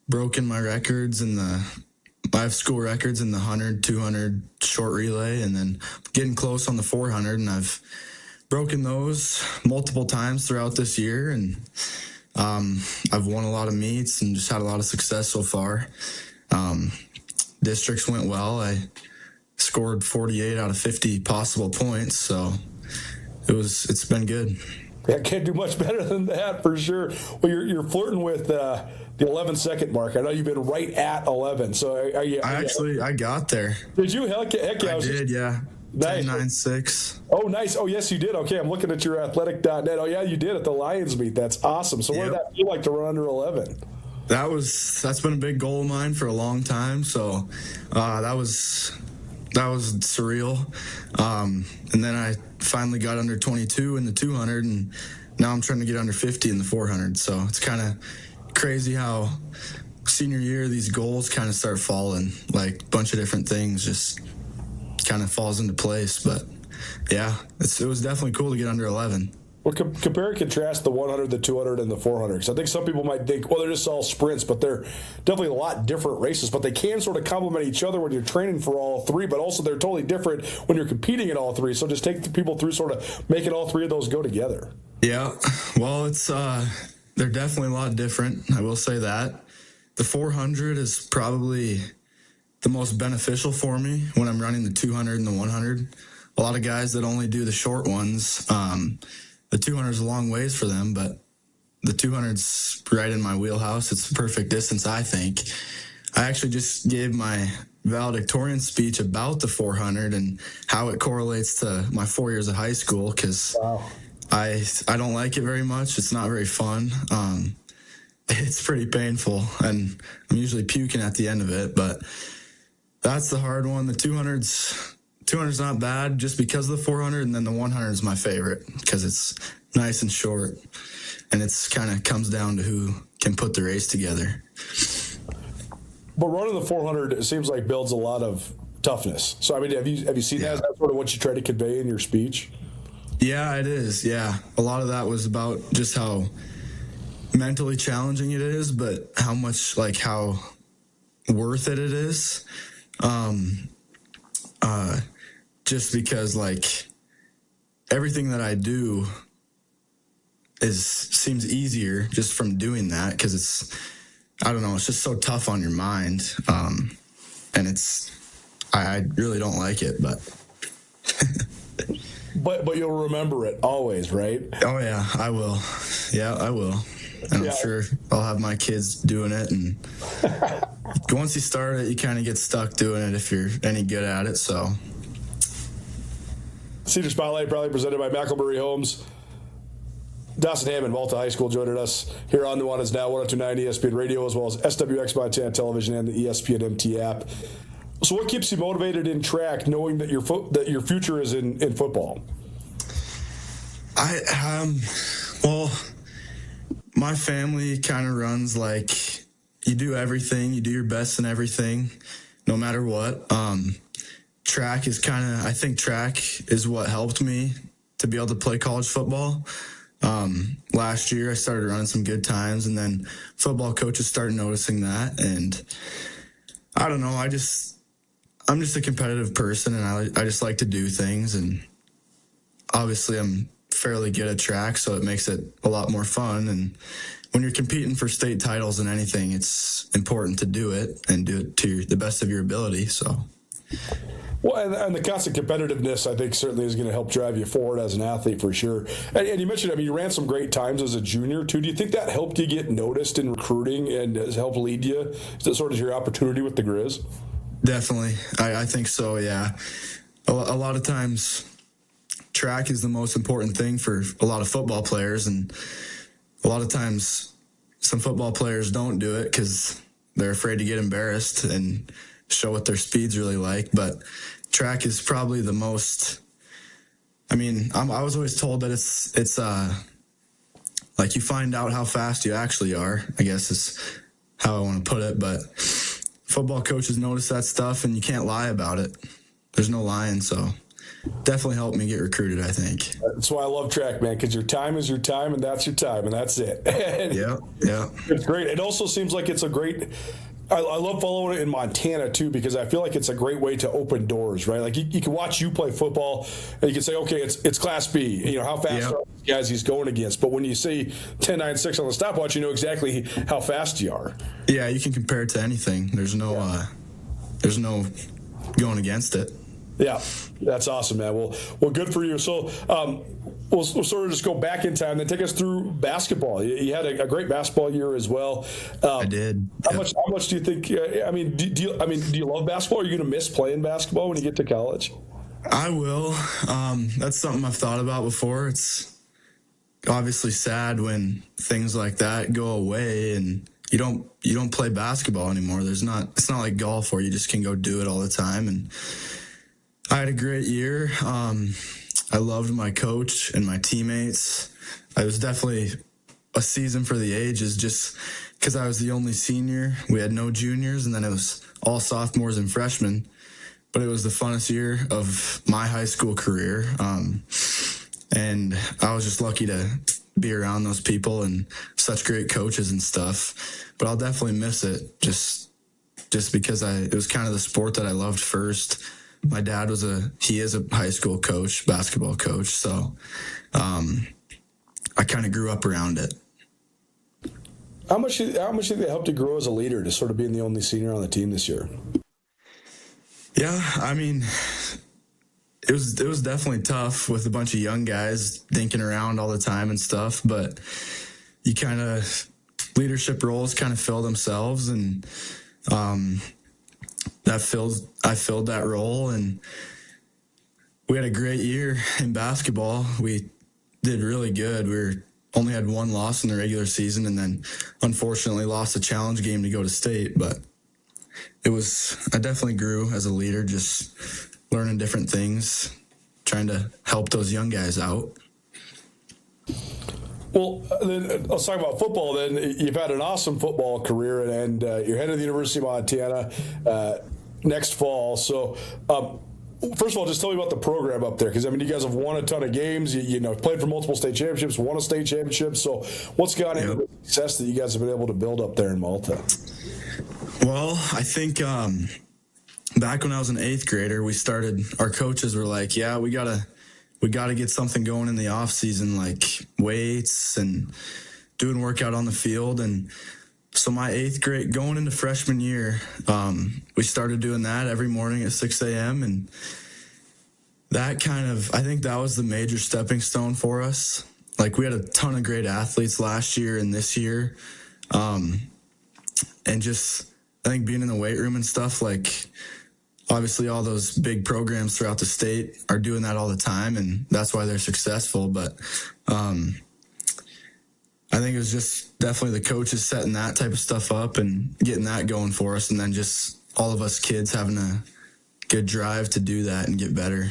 broken my records I have school records in the 100, 200 short relay, and then getting close on the 400, and I've broken those multiple times throughout this year, and I've won a lot of meets and just had a lot of success so far. Districts went well. I scored 48 out of 50 possible points, so it's been good. I can't do much better than that for sure. Well, you're flirting with the 11-second mark. I know you've been right at 11. So are you? I got there. Did you? Heck yeah. I did, yeah. Nice. 10.96. Oh, nice. Oh, yes, you did. Okay, I'm looking at your athletic.net. Oh, yeah, you did at the Lions meet. That's awesome. So what did that feel like to run under 11? That's been a big goal of mine for a long time. So that was surreal. And then I finally got under 22 in the 200, and now I'm trying to get under 50 in the 400. So it's kind of crazy how senior year these goals kind of start falling, like a bunch of different things just kind of falls into place. But yeah, it was definitely cool to get under 11. Well, compare and contrast the 100, the 200, and the 400. Because I think some people might think, well, they're just all sprints, but they're definitely a lot different races. But they can sort of complement each other when you're training for all three, but also they're totally different when you're competing in all three. So just take the people through sort of making all three of those go together. Yeah, well, it's they're definitely a lot different. I will say that. The 400 is probably the most beneficial for me when I'm running the 200 and the 100. A lot of guys that only do the short ones, the 200 is a long ways for them, but the 200's right in my wheelhouse. It's the perfect distance, I think. I actually just gave my valedictorian speech about the 400 and how it correlates to my 4 years of high school, because I don't like it very much. It's not very fun. It's pretty painful, and I'm usually puking at the end of it, but that's the hard one. The 200's not bad just because of the 400, and then the 100 is my favorite because it's nice and short, and it's kind of comes down to who can put the race together. But running the 400, it seems like builds a lot of toughness. So I mean, have you seen that? Is that sort of what you try to convey in your speech? Yeah, it is. Yeah, a lot of that was about just how mentally challenging it is, but how much, like, how worth it is. Just because, like, everything that I do seems easier just from doing that, because it's, I don't know, it's just so tough on your mind. And I really don't like it, but but you'll remember it always, right? Oh yeah, I will. Yeah, I will. And I'm sure I'll have my kids doing it, and once you start it, you kind of get stuck doing it if you're any good at it. So, Senior Spotlight, proudly presented by McElberry Homes. Dawson Hammond, Malta High School, joining us here on Nuanez Now, 102.9 ESPN Radio, as well as SWX Montana Television and the ESPN MT app. So what keeps you motivated in track, knowing that your future is in football? Well, my family kind of runs like you do everything, you do your best in everything, no matter what. Track is I think track is what helped me to be able to play college football. Last year I started running some good times, and then football coaches started noticing that. And I don't know, I'm just a competitive person, and I just like to do things. And obviously I'm fairly good at track, so it makes it a lot more fun. And when you're competing for state titles in anything, it's important to do it and do it to the best of your ability. So. Well, and the constant competitiveness, I think, certainly is going to help drive you forward as an athlete for sure. And you mentioned, I mean, you ran some great times as a junior, too. Do you think that helped you get noticed in recruiting and has helped lead you to sort of your opportunity with the Grizz? Definitely. I think so, yeah. A lot of times, track is the most important thing for a lot of football players, and a lot of times some football players don't do it because they're afraid to get embarrassed and show what their speed's really like. But track is probably the most, I mean, I was always told that it's like you find out how fast you actually are, I guess is how I want to put it. But football coaches notice that stuff, and you can't lie about it. There's no lying. So definitely helped me get recruited, I think. That's why I love track, man, because your time is your time, and that's your time, and that's it. Yeah. It's great. It also seems like it's a great – I love following it in Montana, too, because I feel like it's a great way to open doors, right? Like, you can watch you play football, and you can say, okay, it's Class B. You know, how fast are these guys he's going against? But when you see 10.96 on the stopwatch, you know exactly how fast you are. Yeah, you can compare it to anything. There's no going against it. Yeah, that's awesome, man. Well, good for you. So we'll sort of just go back in time, then take us through basketball. You had a great basketball year as well. I did. How much do you think? Do you love basketball? Are you going to miss playing basketball when you get to college? I will. That's something I've thought about before. It's obviously sad when things like that go away and you don't play basketball anymore. It's not like golf where you just can go do it all the time. And I had a great year. I loved my coach and my teammates. It was definitely a season for the ages just because I was the only senior. We had no juniors, and then it was all sophomores and freshmen. But it was the funnest year of my high school career. And I was just lucky to be around those people and such great coaches and stuff. But I'll definitely miss it just because it was kind of the sport that I loved first. My dad he is a high school coach, basketball coach. So I kind of grew up around it. How much did they help to grow as a leader, to sort of being the only senior on the team this year? Yeah, I mean, it was definitely tough with a bunch of young guys dinking around all the time and stuff, but leadership roles kind of fill themselves, and I filled that role, and we had a great year in basketball. We did really good. We only had one loss in the regular season, and then unfortunately lost a challenge game to go to state, but I definitely grew as a leader, just learning different things, trying to help those young guys out. Well, then let's talk about football then. You've had an awesome football career, and you're headed to the University of Montana next fall. So, first of all, just tell me about the program up there, because, you guys have won a ton of games. You played for multiple state championships, won a state championship. So what's gone into the success that you guys have been able to build up there in Malta? Well, I think back when I was an 8th grader, our coaches were like, yeah, we gotta get something going in the off season, like weights and doing workout on the field. And so my 8th grade, going into freshman year, we started doing that every morning at 6 a.m. And that I think that was the major stepping stone for us. Like, we had a ton of great athletes last year and this year. And just, I think being in the weight room and stuff, like, obviously all those big programs throughout the state are doing that all the time, and that's why they're successful. But I think it was just definitely the coaches setting that type of stuff up and getting that going for us, and then just all of us kids having a good drive to do that and get better.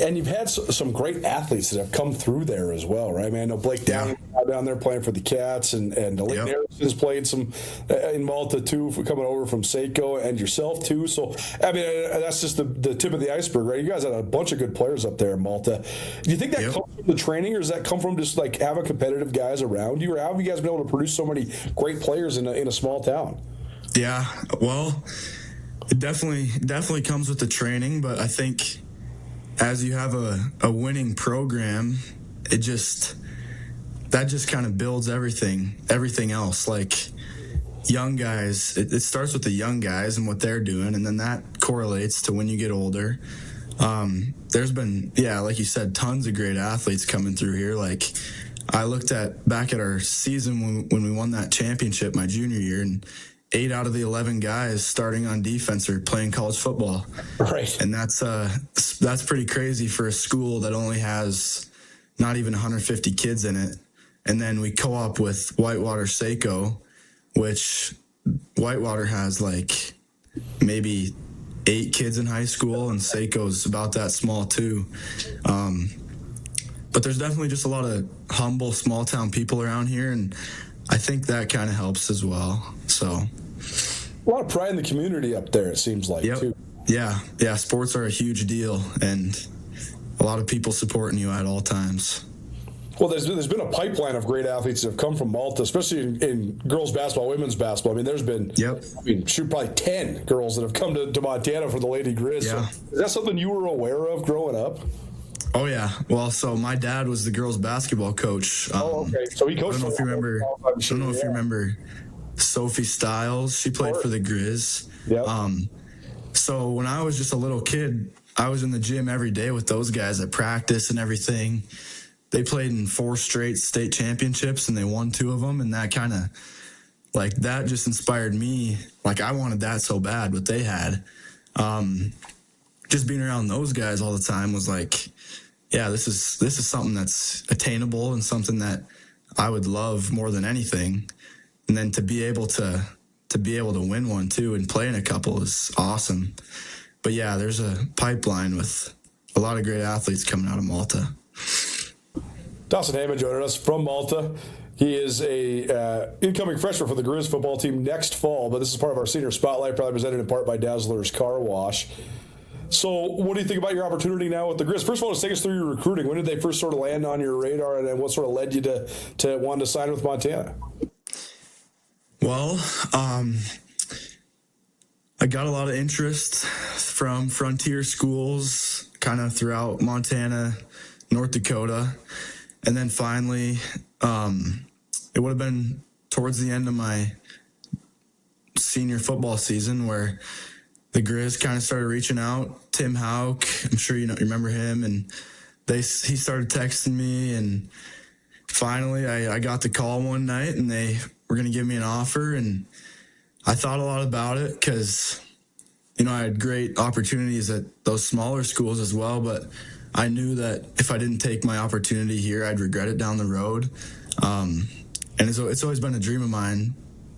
And you've had some great athletes that have come through there as well, right? I know Blake down there playing for the Cats, and Elaine Harrison's played some in Malta too, coming over from Seiko, and yourself too. So, that's just the tip of the iceberg, right? You guys had a bunch of good players up there in Malta. Do you think that comes from the training, or does that come from just like having competitive guys around you, or how have you guys been able to produce so many great players in a small town? Yeah, well, it definitely comes with the training, but I think as you have a winning program, that just kind of builds everything else. Like, young guys, it starts with the young guys and what they're doing, and then that correlates to when you get older. There's been, like you said, tons of great athletes coming through here. Like, I looked back at our season when we won that championship my junior year, and 8 out of the 11 guys starting on defense are playing college football. Right. And that's pretty crazy for a school that only has not even 150 kids in it. And then we co-op with Whitewater Seiko, which Whitewater has like maybe 8 kids in high school, and Seiko's about that small too. But there's definitely just a lot of humble small town people around here, and I think that kind of helps as well. So a lot of pride in the community up there, it seems like, too. Yeah, sports are a huge deal, and a lot of people supporting you at all times. Well, there's been a pipeline of great athletes that have come from Malta, especially in girls basketball, women's basketball. There's been, probably 10 girls that have come to Montana for the Lady Grizz. Yeah. So is that something you were aware of growing up? Oh, yeah. Well, so my dad was the girls basketball coach. Okay. So he coached. I don't know if you remember Sophie Stiles. She played for the Grizz. Yeah. So when I was just a little kid, I was in the gym every day with those guys at practice and everything. They played in 4 straight state championships and they won 2 of them. And that kind of, like, that just inspired me. Like, I wanted that so bad, what they had. Just being around those guys all the time was like, yeah, this is something that's attainable and something that I would love more than anything. And then to be able to win one too and play in a couple is awesome. But yeah, there's a pipeline with a lot of great athletes coming out of Malta. Dawson Heyman joining us from Malta. He is a incoming freshman for the Grizz football team next fall, but this is part of our senior spotlight, probably presented in part by Dazzler's Car Wash. So what do you think about your opportunity now with the Grizz? First of all, let's take us through your recruiting. When did they first sort of land on your radar, and then what sort of led you to want to sign with Montana? Well, I got a lot of interest from frontier schools kind of throughout Montana, North Dakota. And then finally, it would have been towards the end of my senior football season where the Grizz kind of started reaching out. Tim Houck, I'm sure you remember him, and he started texting me, and finally I got the call one night, and they were going to give me an offer, and I thought a lot about it because, I had great opportunities at those smaller schools as well, but I knew that if I didn't take my opportunity here, I'd regret it down the road. And it's always been a dream of mine.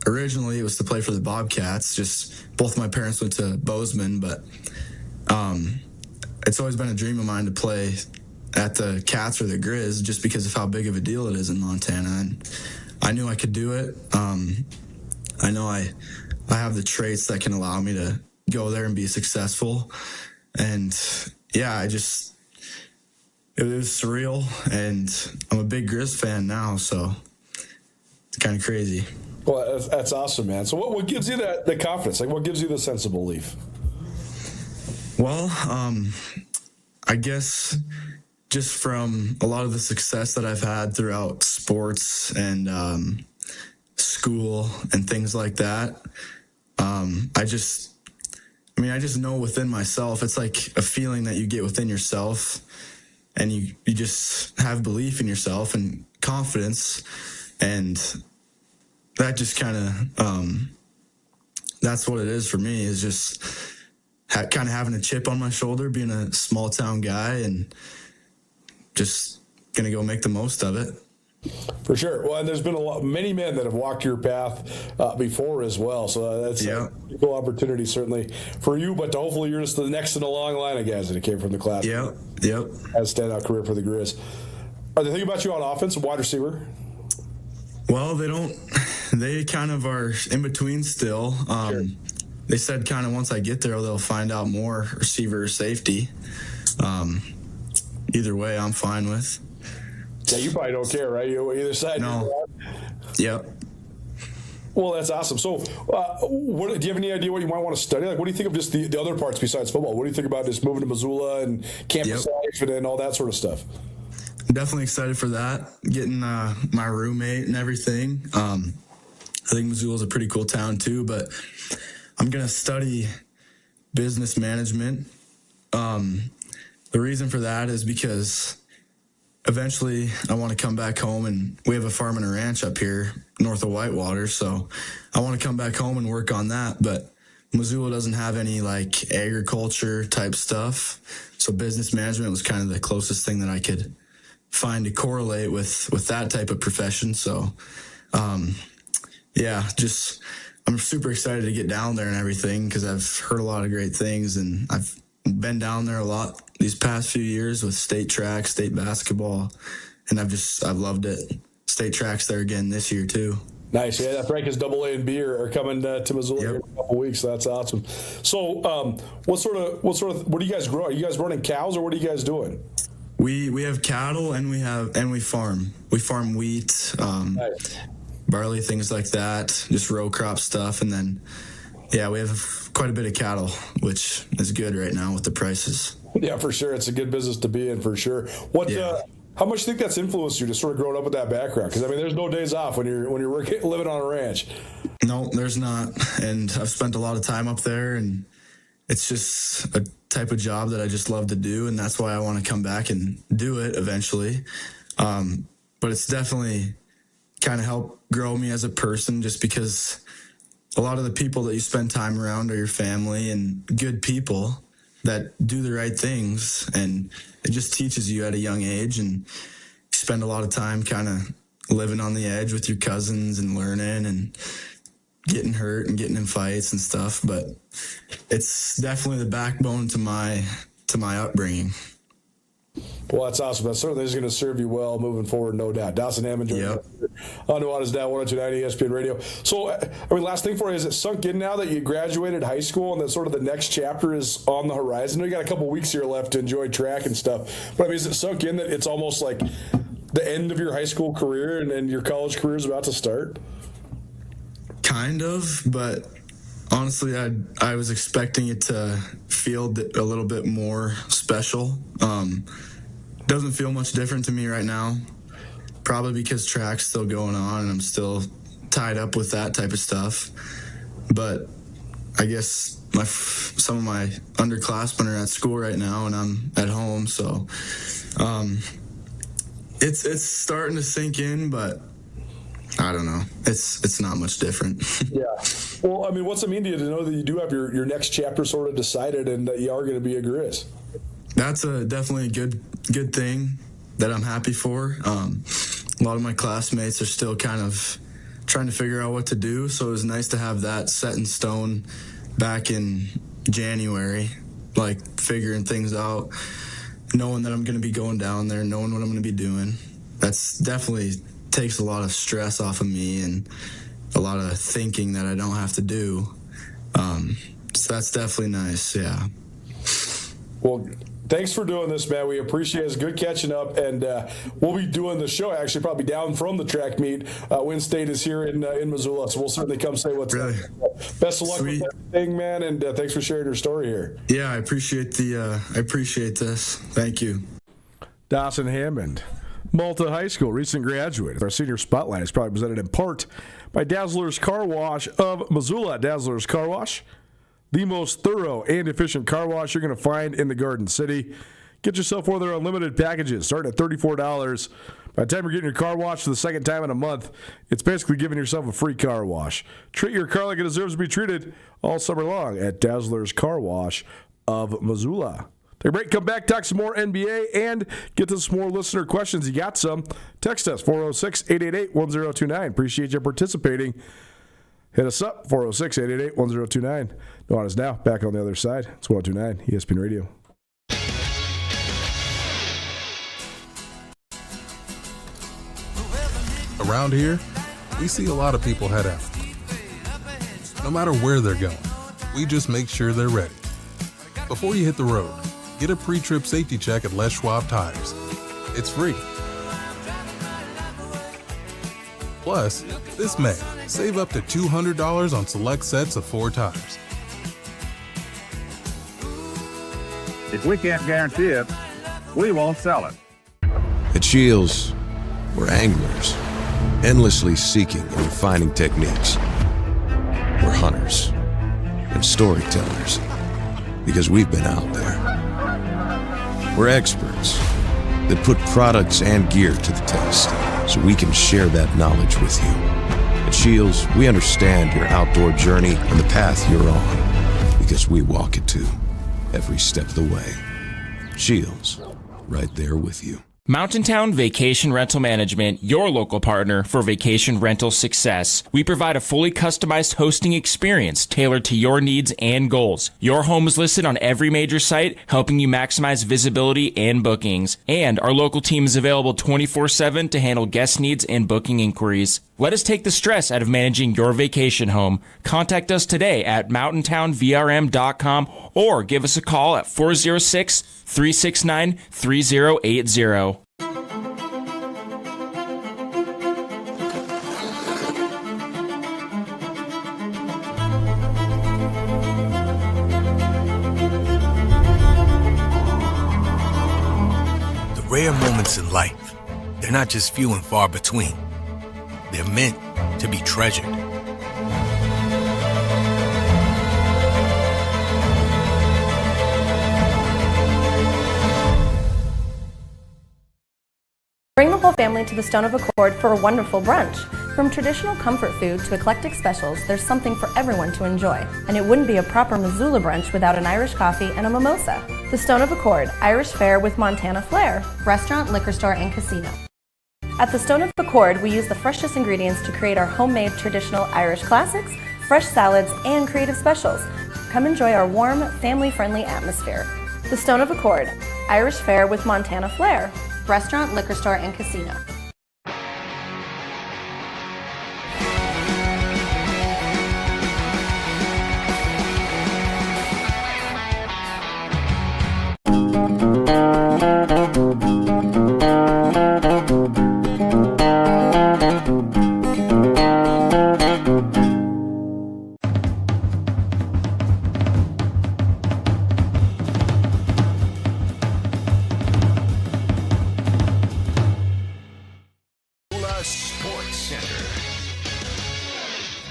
Originally, it was to play for the Bobcats. Just both my parents went to Bozeman, but it's always been a dream of mine to play at the Cats or the Grizz just because of how big of a deal it is in Montana. And I knew I could do it. I know I have the traits that can allow me to go there and be successful. And yeah, it was surreal, and I'm a big Grizz fan now, so it's kind of crazy. Well, that's awesome, man. So what gives you the confidence? Like, what gives you the sense of belief? Well, I guess just from a lot of the success that I've had throughout sports and school and things like that, I just know within myself, it's like a feeling that you get within yourself, and you just have belief in yourself and confidence, and that just kind of, that's what it is for me, is just kind of having a chip on my shoulder, being a small town guy, and just going to go make the most of it. For sure. Well, and there's been many men that have walked your path before as well. So that's a cool opportunity, certainly for you. But hopefully, you're just the next in a long line of guys that came from the class. Yep. Has a standout career for the Grizz. Are they thinking about you on offense, wide receiver? Well, they don't. They kind of are in between still. Sure. They said kind of once I get there, they'll find out more receiver or safety. Either way, I'm fine with. Yeah, you probably don't care, right? You either side. No. Yep. Well, that's awesome. So, do you have any idea what you might want to study? Like, what do you think of just the other parts besides football? What do you think about just moving to Missoula and campus life and all that sort of stuff? I'm definitely excited for that. Getting my roommate and everything. I think Missoula's a pretty cool town too, but I'm going to study business management. The reason for that is because eventually I want to come back home, and we have a farm and a ranch up here north of Whitewater. So I want to come back home and work on that. But Missoula doesn't have any like agriculture type stuff. So business management was kind of the closest thing that I could find to correlate with that type of profession. So, I'm super excited to get down there and everything, because I've heard a lot of great things, and I've been down there a lot these past few years with state track, state basketball, and I've loved it. State track's there again this year too. Nice. Yeah, that's right, because AA and B are coming to Missoula here in a couple weeks. So that's awesome. So, what do you guys grow? Are you guys running cows, or what are you guys doing? We have cattle, and we farm. We farm wheat, barley, things like that, just row crop stuff, and then we have quite a bit of cattle, which is good right now with the prices. Yeah, for sure. It's a good business to be in, for sure. How much do you think that's influenced you, just sort of growing up with that background? Because there's no days off when you're living on a ranch. No, there's not. And I've spent a lot of time up there, and it's just a type of job that I just love to do, and that's why I want to come back and do it eventually. But it's definitely kind of helped grow me as a person, just because a lot of the people that you spend time around are your family and good people that do the right things, and it just teaches you at a young age, and you spend a lot of time kind of living on the edge with your cousins and learning and getting hurt and getting in fights and stuff. But it's definitely the backbone to my upbringing. Well, that's awesome. That certainly is going to serve you well moving forward, no doubt. Dawson Hammond on Nuanez Now, 102.9 ESPN Radio. So, last thing for you, is it sunk in now that you graduated high school and that sort of the next chapter is on the horizon? I know you got a couple weeks here left to enjoy track and stuff, but is it sunk in that it's almost like the end of your high school career and your college career is about to start? Kind of, but honestly, I was expecting it to feel a little bit more special. Doesn't feel much different to me right now, probably because track's still going on and I'm still tied up with that type of stuff. But I guess some of my underclassmen are at school right now and I'm at home, so it's starting to sink in, but I don't know. It's not much different. Yeah. Well, what's it mean to you to know that you do have your next chapter sort of decided and that you are going to be a Grizz? That's definitely a good thing that I'm happy for. A lot of my classmates are still kind of trying to figure out what to do, so it was nice to have that set in stone back in January, like figuring things out, knowing that I'm going to be going down there, knowing what I'm going to be doing. That's definitely takes a lot of stress off of me and a lot of thinking that I don't have to do. So that's definitely nice, yeah. Well, thanks for doing this, man. We appreciate it. It's good catching up, and we'll be doing the show actually probably down from the track meet. Win State is here in Missoula, so we'll certainly come say what's up. Best of luck with everything, man, and thanks for sharing your story here. Yeah, I appreciate this. Thank you. Dawson Hammond, Malta High School, recent graduate. Our senior spotlight is probably presented in part by Dazzler's Car Wash of Missoula. Dazzler's Car Wash, the most thorough and efficient car wash you're going to find in the Garden City. Get yourself one of their unlimited packages, starting at $34. By the time you're getting your car washed for the second time in a month, it's basically giving yourself a free car wash. Treat your car like it deserves to be treated all summer long at Dazzler's Car Wash of Missoula. Take a break, come back, talk some more NBA, and get to some more listener questions. You got some? Text us, 406-888-1029. Appreciate you participating. Hit us up, 406-888-1029. Nuanez Now, back on the other side. It's 102.9 ESPN Radio. Around here, we see a lot of people head out. No matter where they're going, we just make sure they're ready. Before you hit the road, get a pre-trip safety check at Les Schwab Tires. It's free. Plus, this May, save up to $200 on select sets of 4 tires. If we can't guarantee it, we won't sell it. At Shields, we're anglers, endlessly seeking and refining techniques. We're hunters and storytellers, because we've been out there. We're experts that put products and gear to the test, so we can share that knowledge with you. At Shields, we understand your outdoor journey and the path you're on, because we walk it too, every step of the way. Shields, right there with you. Mountain Town Vacation Rental Management, your local partner for vacation rental success. We provide a fully customized hosting experience tailored to your needs and goals. Your home is listed on every major site, helping you maximize visibility and bookings. And our local team is available 24/7 to handle guest needs and booking inquiries. Let us take the stress out of managing your vacation home. Contact us today at mountaintownvrm.com or give us a call at 406-369-3080. The rare moments in life, they're not just few and far between. They're meant to be treasured. family to the Stone of Accord for a wonderful brunch. From traditional comfort food to eclectic specials, there's something for everyone to enjoy. And it wouldn't be a proper Missoula brunch without an Irish coffee and a mimosa. The Stone of Accord, Irish fare with Montana flair. Restaurant, liquor store, and casino. At the Stone of Accord, we use the freshest ingredients to create our homemade traditional Irish classics, fresh salads, and creative specials. Come enjoy our warm, family-friendly atmosphere. The Stone of Accord, Irish fare with Montana flair. Restaurant, liquor store, and casino.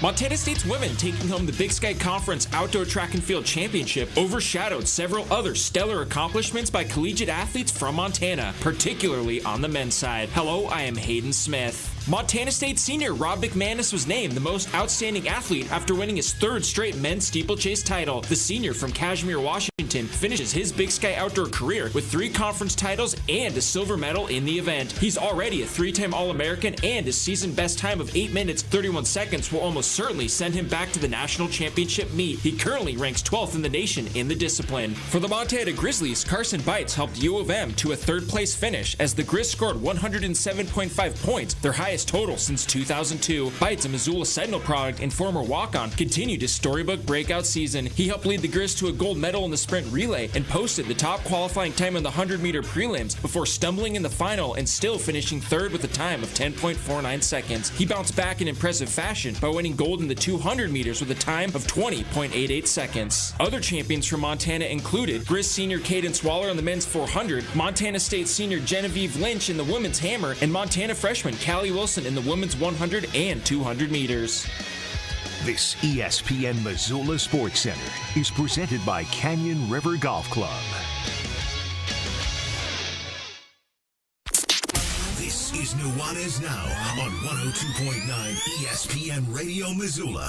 Montana State's women taking home the Big Sky Conference Outdoor Track and Field Championship overshadowed several other stellar accomplishments by collegiate athletes from Montana, particularly on the men's side. Hello, I am Hayden Smith. Montana State senior Rob McManus was named the most outstanding athlete after winning his third straight men's steeplechase title. The senior from Kashmir, Washington, finishes his Big Sky outdoor career with 3 conference titles and a silver medal in the event. He's already a 3-time All-American, and his season best time of 8 minutes 31 seconds will almost certainly send him back to the national championship meet. He currently ranks 12th in the nation in the discipline. For the Montana Grizzlies, Carson Bites helped U of M to a 3rd place finish as the Grizz scored 107.5 points, their highest total since 2002. Bites, a Missoula Sentinel product and former walk-on, continued his storybook breakout season. He helped lead the Grizz to a gold medal in the sprint relay and posted the top qualifying time in the 100-meter prelims before stumbling in the final and still finishing 3rd with a time of 10.49 seconds. He bounced back in impressive fashion by winning gold in the 200 meters with a time of 20.88 seconds. Other champions from Montana included Grizz senior Cadence Waller in the men's 400, Montana State senior Genevieve Lynch in the women's hammer, and Montana freshman Callie Wilson in the women's 100 and 200 meters. This ESPN Missoula Sports Center is presented by Canyon River Golf Club. This is Nuanez Now on 102.9 ESPN Radio Missoula.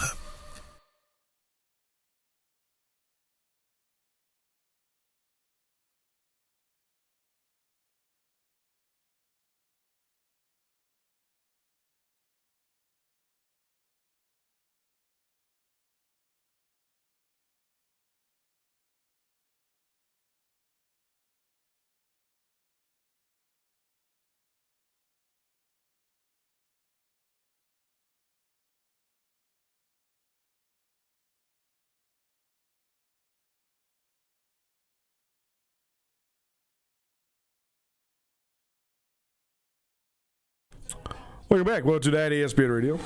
Welcome back. Welcome to that ESPN Radio,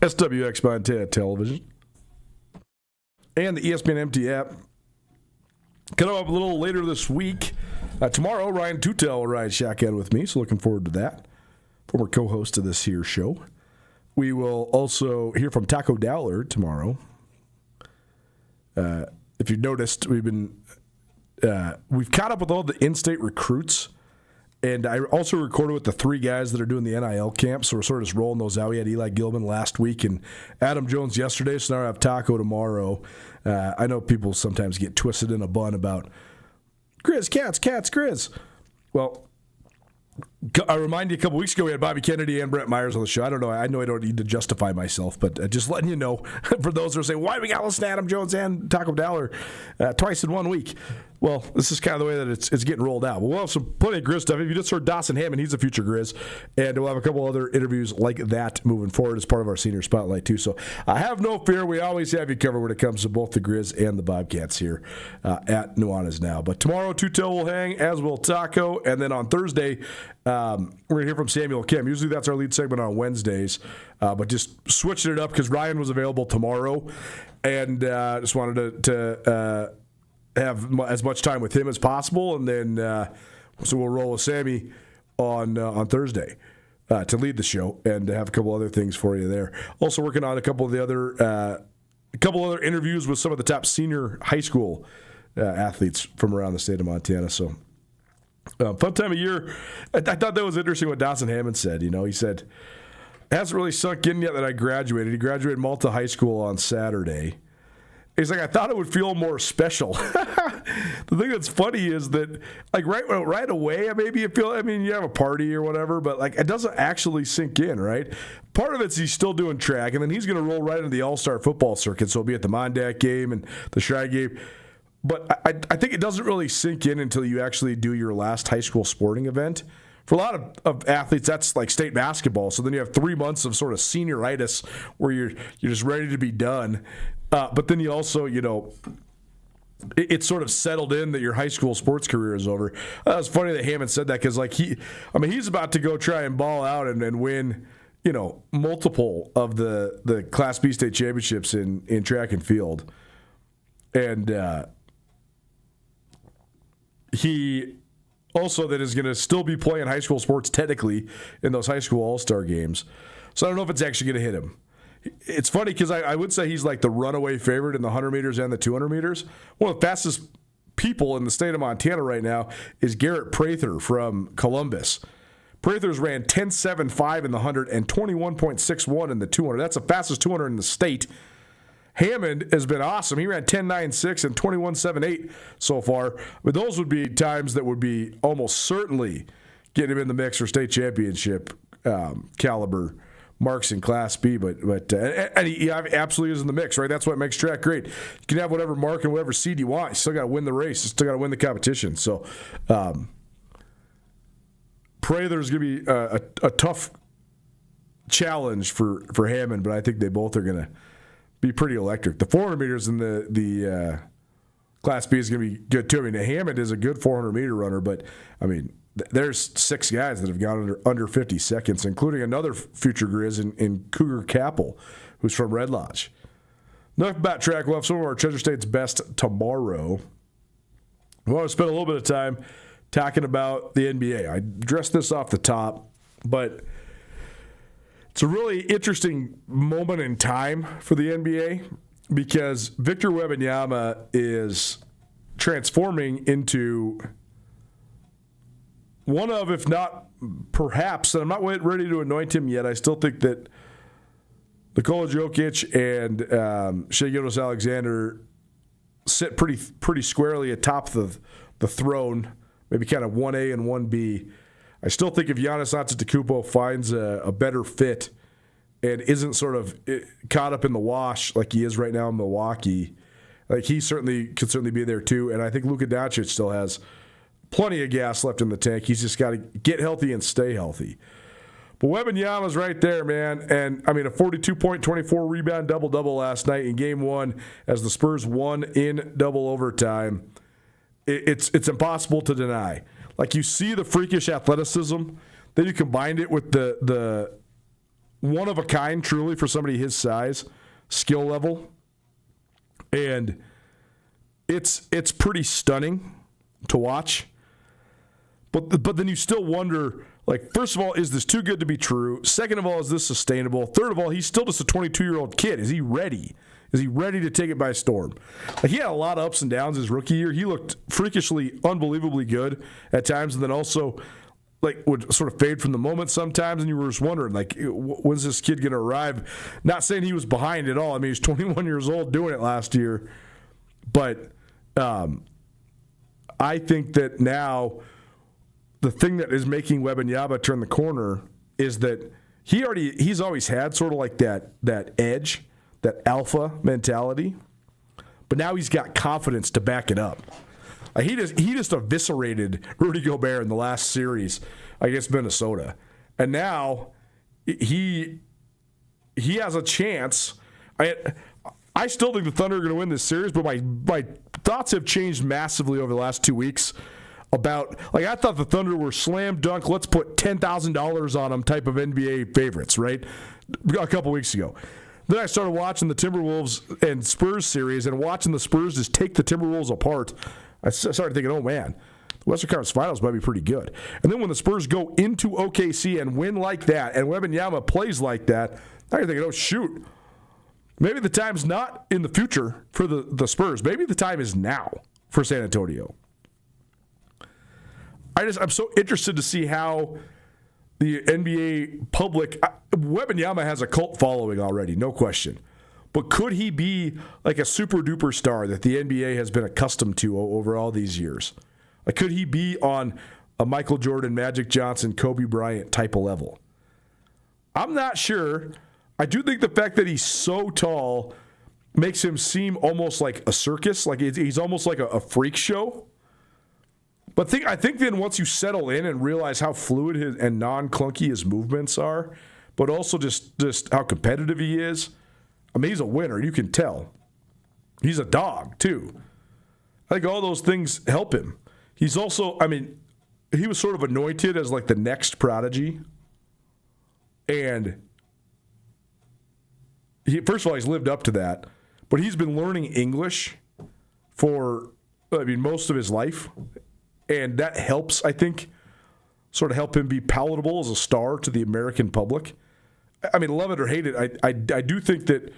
SWX Montana Television, and the ESPN MT app. Coming up a little later this week. Tomorrow, Ryan Tutel will ride shotgun with me, so looking forward to that. Former co-host of this here show. We will also hear from Taco Dowler tomorrow. If you've noticed, we've caught up with all the in-state recruits. And I also recorded with the 3 guys that are doing the NIL camp, so we're sort of just rolling those out. We had Eli Gilman last week and Adam Jones yesterday, so now I have Taco tomorrow. I know people sometimes get twisted in a bun about Grizz, Cats, Grizz. Well, I remind you, a couple weeks ago we had Bobby Kennedy and Brett Myers on the show. I don't know. I know I don't need to justify myself, but just letting you know, for those who are saying, why we got to listen to Adam Jones and Taco Dowler twice in 1 week? Well, this is kind of the way that it's getting rolled out. But we'll have plenty of Grizz stuff. If you just heard Dawson Hammond, he's a future Grizz. And we'll have a couple other interviews like that moving forward as part of our senior spotlight, too. So I have no fear. We always have you covered when it comes to both the Grizz and the Bobcats here at Nuanez Now. But tomorrow, Tutel will hang, as will Taco. And then on Thursday, we're going to hear from Samuel Kim. Usually that's our lead segment on Wednesdays. But just switching it up because Ryan was available tomorrow. And just wanted to have as much time with him as possible, and then so we'll roll with Sammy on Thursday to lead the show and to have a couple other things for you there. Also working on a couple other interviews with some of the top senior high school athletes from around the state of Montana. So Fun time of year. I thought that was interesting what Dawson Hammond said. He said, it hasn't really sunk in yet that I graduated. He graduated Malta High School on Saturday. He's like, I thought it would feel more special. The thing that's funny is that, like, right away, maybe you have a party or whatever, but, like, it doesn't actually sink in, right? Part of it's he's still doing track, and then he's going to roll right into the All-Star football circuit, so he'll be at the Mondac game and the Shy game. But I think it doesn't really sink in until you actually do your last high school sporting event. For a lot of athletes, that's like state basketball. So then you have 3 months of sort of senioritis where you're just ready to be done. But then you also, it's sort of settled in that your high school sports career is over. It's funny that Hammond said that because, like, he's about to go try and ball out and win, multiple of the Class B state championships in track and field. And he also that is going to still be playing high school sports technically in those high school all-star games. So I don't know if it's actually going to hit him. It's funny because I would say he's like the runaway favorite in the 100 meters and the 200 meters. One of the fastest people in the state of Montana right now is Garrett Prather from Columbus. Prather's ran 10.75 in the 100 and 21.61 in the 200. That's the fastest 200 in the state. Hammond has been awesome. He ran 10.96 and 21.78 so far. But those would be times that would be almost certainly getting him in the mix for state championship caliber marks in Class B. But he absolutely is in the mix, right? That's what makes track great. You can have whatever mark and whatever seed you want. You still got to win the race. You still got to win the competition. So pray there's going to be a tough challenge for Hammond, but I think they both are going to be pretty electric. The 400 meters in the Class B is going to be good too. I mean, Hammond is a good 400 meter runner, but I mean, there's 6 guys that have gone under 50 seconds, including another future Grizz in Cougar Capel, who's from Red Lodge. Enough about track. We'll have some of our Treasure State's best tomorrow. I want to spend a little bit of time talking about the NBA. I addressed this off the top, but it's a really interesting moment in time for the NBA because Victor Wembanyama is transforming into one of, if not perhaps, and I'm not ready to anoint him yet, I still think that Nikola Jokic and Shai Gilgeous-Alexander sit pretty squarely atop the throne, maybe kind of 1A and 1B. I still think if Giannis Antetokounmpo finds a better fit and isn't sort of caught up in the wash like he is right now in Milwaukee, like he could certainly be there too. And I think Luka Doncic still has plenty of gas left in the tank. He's just got to get healthy and stay healthy. But Wembanyama's right there, man. And, I mean, a 42-point, 24-rebound double-double last night in Game 1 as the Spurs won in double overtime. It's impossible to deny. Like, you see the freakish athleticism, then you combined it with the one-of-a-kind, truly, for somebody his size, skill level. And it's pretty stunning to watch. But then you still wonder, like, first of all, is this too good to be true? Second of all, is this sustainable? Third of all, he's still just a 22-year-old kid. Is he ready? Is he ready to take it by storm? Like, he had a lot of ups and downs his rookie year. He looked freakishly, unbelievably good at times, and then also, like, would sort of fade from the moment sometimes, and you were just wondering, like, when's this kid going to arrive? Not saying he was behind at all. I mean, he was 21 years old doing it last year. But I think that now the thing that is making Wembanyama turn the corner is that he's always had sort of like that edge, that alpha mentality, but now he's got confidence to back it up. Like he just eviscerated Rudy Gobert in the last series against Minnesota, and now he has a chance. I still think the Thunder are going to win this series, but my thoughts have changed massively over the last 2 weeks. About, like, I thought the Thunder were slam dunk, let's put $10,000 on them type of NBA favorites, right? A couple weeks ago. Then I started watching the Timberwolves and Spurs series and watching the Spurs just take the Timberwolves apart. I started thinking, oh, man, the Western Conference Finals might be pretty good. And then when the Spurs go into OKC and win like that, and Wembanyama plays like that, now you're thinking, oh, shoot, maybe the time's not in the future for the Spurs. Maybe the time is now for San Antonio. I'm so interested to see how the NBA public, Wembanyama has a cult following already, no question. But could he be like a super duper star that the NBA has been accustomed to over all these years? Like, could he be on a Michael Jordan, Magic Johnson, Kobe Bryant type of level? I'm not sure. I do think the fact that he's so tall makes him seem almost like a circus, like he's almost like a freak show. But I think then once you settle in and realize how fluid and non-clunky his movements are, but also just how competitive he is, I mean, he's a winner. You can tell. He's a dog, too. I think all those things help him. He's also, I mean, he was sort of anointed as like the next prodigy. And first of all, he's lived up to that. But he's been learning English for, most of his life. And that helps, I think, sort of help him be palatable as a star to the American public. I mean, love it or hate it, I do think that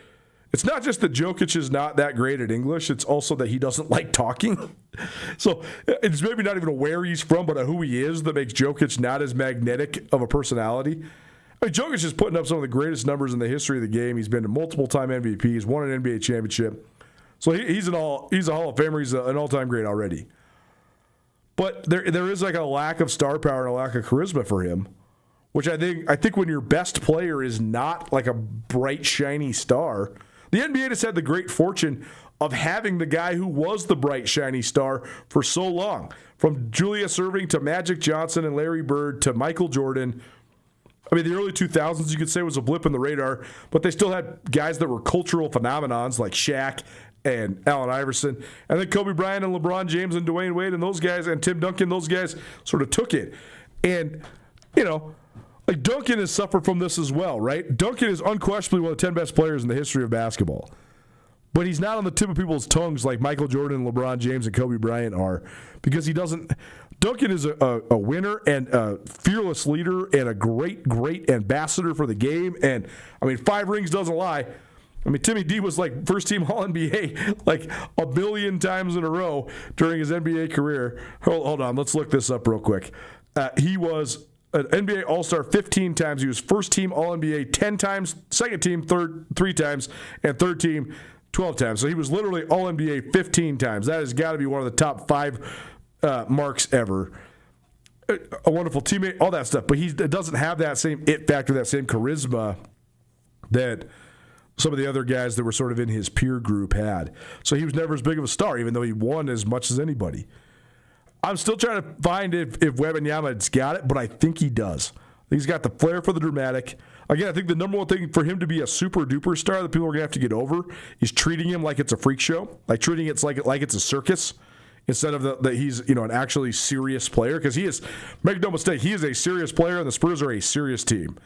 it's not just that Jokic is not that great at English, it's also that he doesn't like talking. So it's maybe not even where he's from, but who he is that makes Jokic not as magnetic of a personality. I mean, Jokic is putting up some of the greatest numbers in the history of the game. He's been a multiple-time MVP. He's won an NBA championship. So he's a Hall of Famer. He's an all-time great already. But there is like a lack of star power and a lack of charisma for him, which I think when your best player is not like a bright, shiny star. The NBA has had the great fortune of having the guy who was the bright, shiny star for so long. From Julius Erving to Magic Johnson and Larry Bird to Michael Jordan. I mean, the early 2000s, you could say, was a blip in the radar, but they still had guys that were cultural phenomenons like Shaq and Allen Iverson. And then Kobe Bryant and LeBron James and Dwayne Wade and those guys and Tim Duncan, those guys sort of took it. And, like Duncan has suffered from this as well, right? Duncan is unquestionably one of the 10 best players in the history of basketball. But he's not on the tip of people's tongues like Michael Jordan, LeBron James, and Kobe Bryant are, because he doesn't. Duncan is a winner and a fearless leader and a great, great ambassador for the game. And, 5 rings doesn't lie. Timmy D was like first-team All-NBA like a billion times in a row during his NBA career. Hold on, let's look this up real quick. He was an NBA All-Star 15 times. He was first-team All-NBA 10 times, second-team 3 times, and third-team 12 times. So he was literally All-NBA 15 times. That has got to be one of the top 5 marks ever. A wonderful teammate, all that stuff. But he doesn't have that same it factor, that same charisma that some of the other guys that were sort of in his peer group had. So he was never as big of a star, even though he won as much as anybody. I'm still trying to find if Wembanyama's got it, but I think he does. He's got the flair for the dramatic. Again, I think the number one thing for him to be a super duper star that people are going to have to get over is treating him like it's a freak show, like treating it like it's a circus, instead of that he's an actually serious player. Because he is, make no mistake, he is a serious player, and the Spurs are a serious team.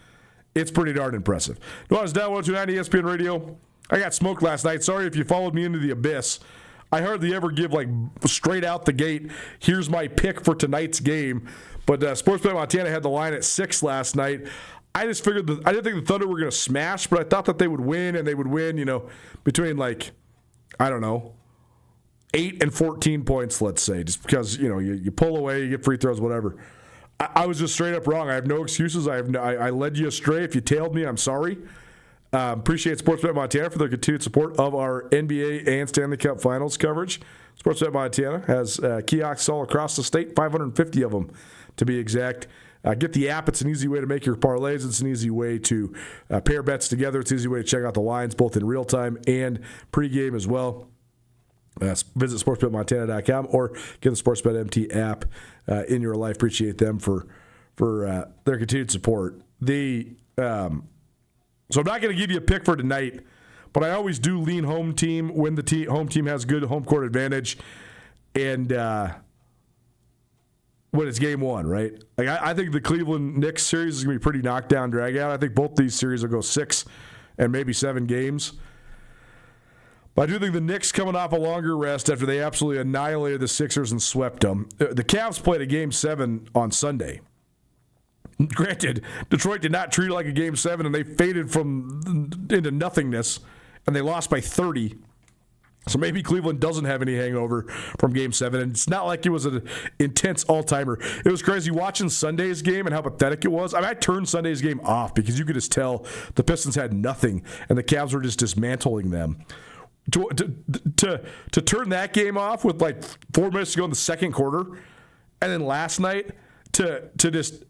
It's pretty darn impressive. Nuanez Now 129 ESPN Radio. I got smoked last night. Sorry if you followed me into the abyss. I hardly ever give like straight out the gate, here's my pick for tonight's game. But Sportsbet Montana had the line at 6 last night. I just figured I didn't think the Thunder were going to smash, but I thought that they would win, and they would win, between 8 and 14 points, let's say, just because, you pull away, you get free throws, whatever. I was just straight up wrong. I have no excuses. I led you astray. If you tailed me, I'm sorry. Appreciate Sportsbet Montana for their continued support of our NBA and Stanley Cup Finals coverage. Sportsbet Montana has kiosks all across the state, 550 of them to be exact. Get the app. It's an easy way to make your parlays. It's an easy way to pair bets together. It's an easy way to check out the lines both in real time and pregame as well. Visit sportsbetmontana.com or get the Sportsbet MT app in your life. Appreciate them for their continued support. So I'm not going to give you a pick for tonight, but I always do lean home team when the home team has good home court advantage, and when it's game 1, right? Like I think the Cleveland Knicks series is going to be pretty knockdown, drag out. I think both these series will go 6 and maybe 7 games. But I do think the Knicks coming off a longer rest after they absolutely annihilated the Sixers and swept them. The Cavs played a Game 7 on Sunday. Granted, Detroit did not treat it like a Game 7, and they faded into nothingness, and they lost by 30. So maybe Cleveland doesn't have any hangover from Game 7, and it's not like it was an intense all-timer. It was crazy watching Sunday's game and how pathetic it was. I mean, I turned Sunday's game off because you could just tell the Pistons had nothing, and the Cavs were just dismantling them. To turn that game off with like 4 minutes to go in the second quarter, and then last night to just,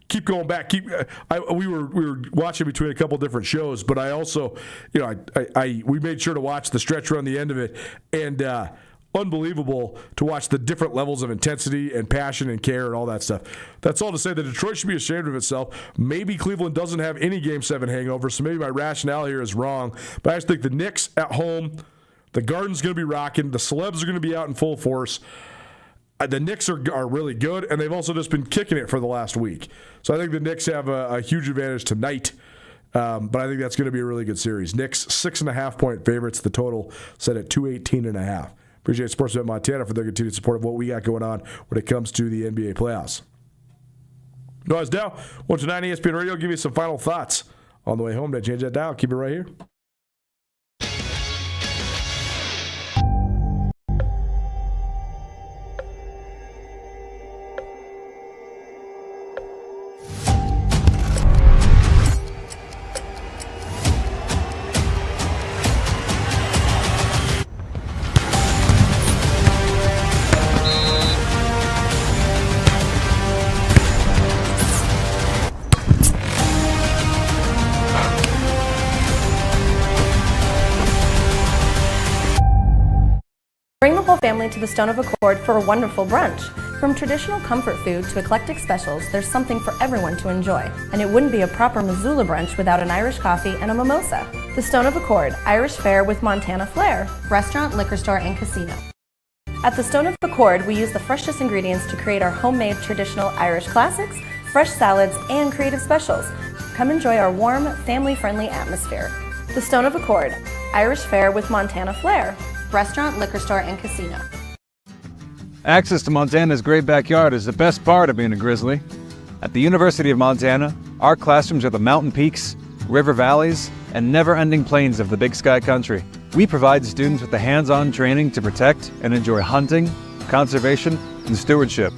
keep going back. We were watching between a couple different shows, but I also, we made sure to watch the stretch run the end of it, and unbelievable to watch the different levels of intensity and passion and care and all that stuff. That's all to say that Detroit should be ashamed of itself. Maybe Cleveland doesn't have any Game 7 hangover, so maybe my rationale here is wrong. But I just think the Knicks at home, the Garden's going to be rocking, the celebs are going to be out in full force. The Knicks are really good, and they've also just been kicking it for the last week. So I think the Knicks have a huge advantage tonight, but I think that's going to be a really good series. Knicks 6.5-point favorites. The total set at 218.5. Appreciate Sportsbet Montana for their continued support of what we got going on when it comes to the NBA playoffs. Nuanez Now, 129 ESPN Radio. Give you some final thoughts on the way home. Don't change that dial. Keep it right here. Bring the whole family to the Stone of Accord for a wonderful brunch. From traditional comfort food to eclectic specials, there's something for everyone to enjoy. And it wouldn't be a proper Missoula brunch without an Irish coffee and a mimosa. The Stone of Accord, Irish fare with Montana flair. Restaurant, liquor store, and casino. At the Stone of Accord, we use the freshest ingredients to create our homemade traditional Irish classics, fresh salads, and creative specials. Come enjoy our warm, family-friendly atmosphere. The Stone of Accord, Irish fare with Montana flair. Restaurant, liquor store, and casino. Access to Montana's great backyard is the best part of being a Grizzly. At the University of Montana, our classrooms are the mountain peaks, river valleys, and never-ending plains of the Big Sky Country. We provide students with the hands-on training to protect and enjoy hunting, conservation, and stewardship.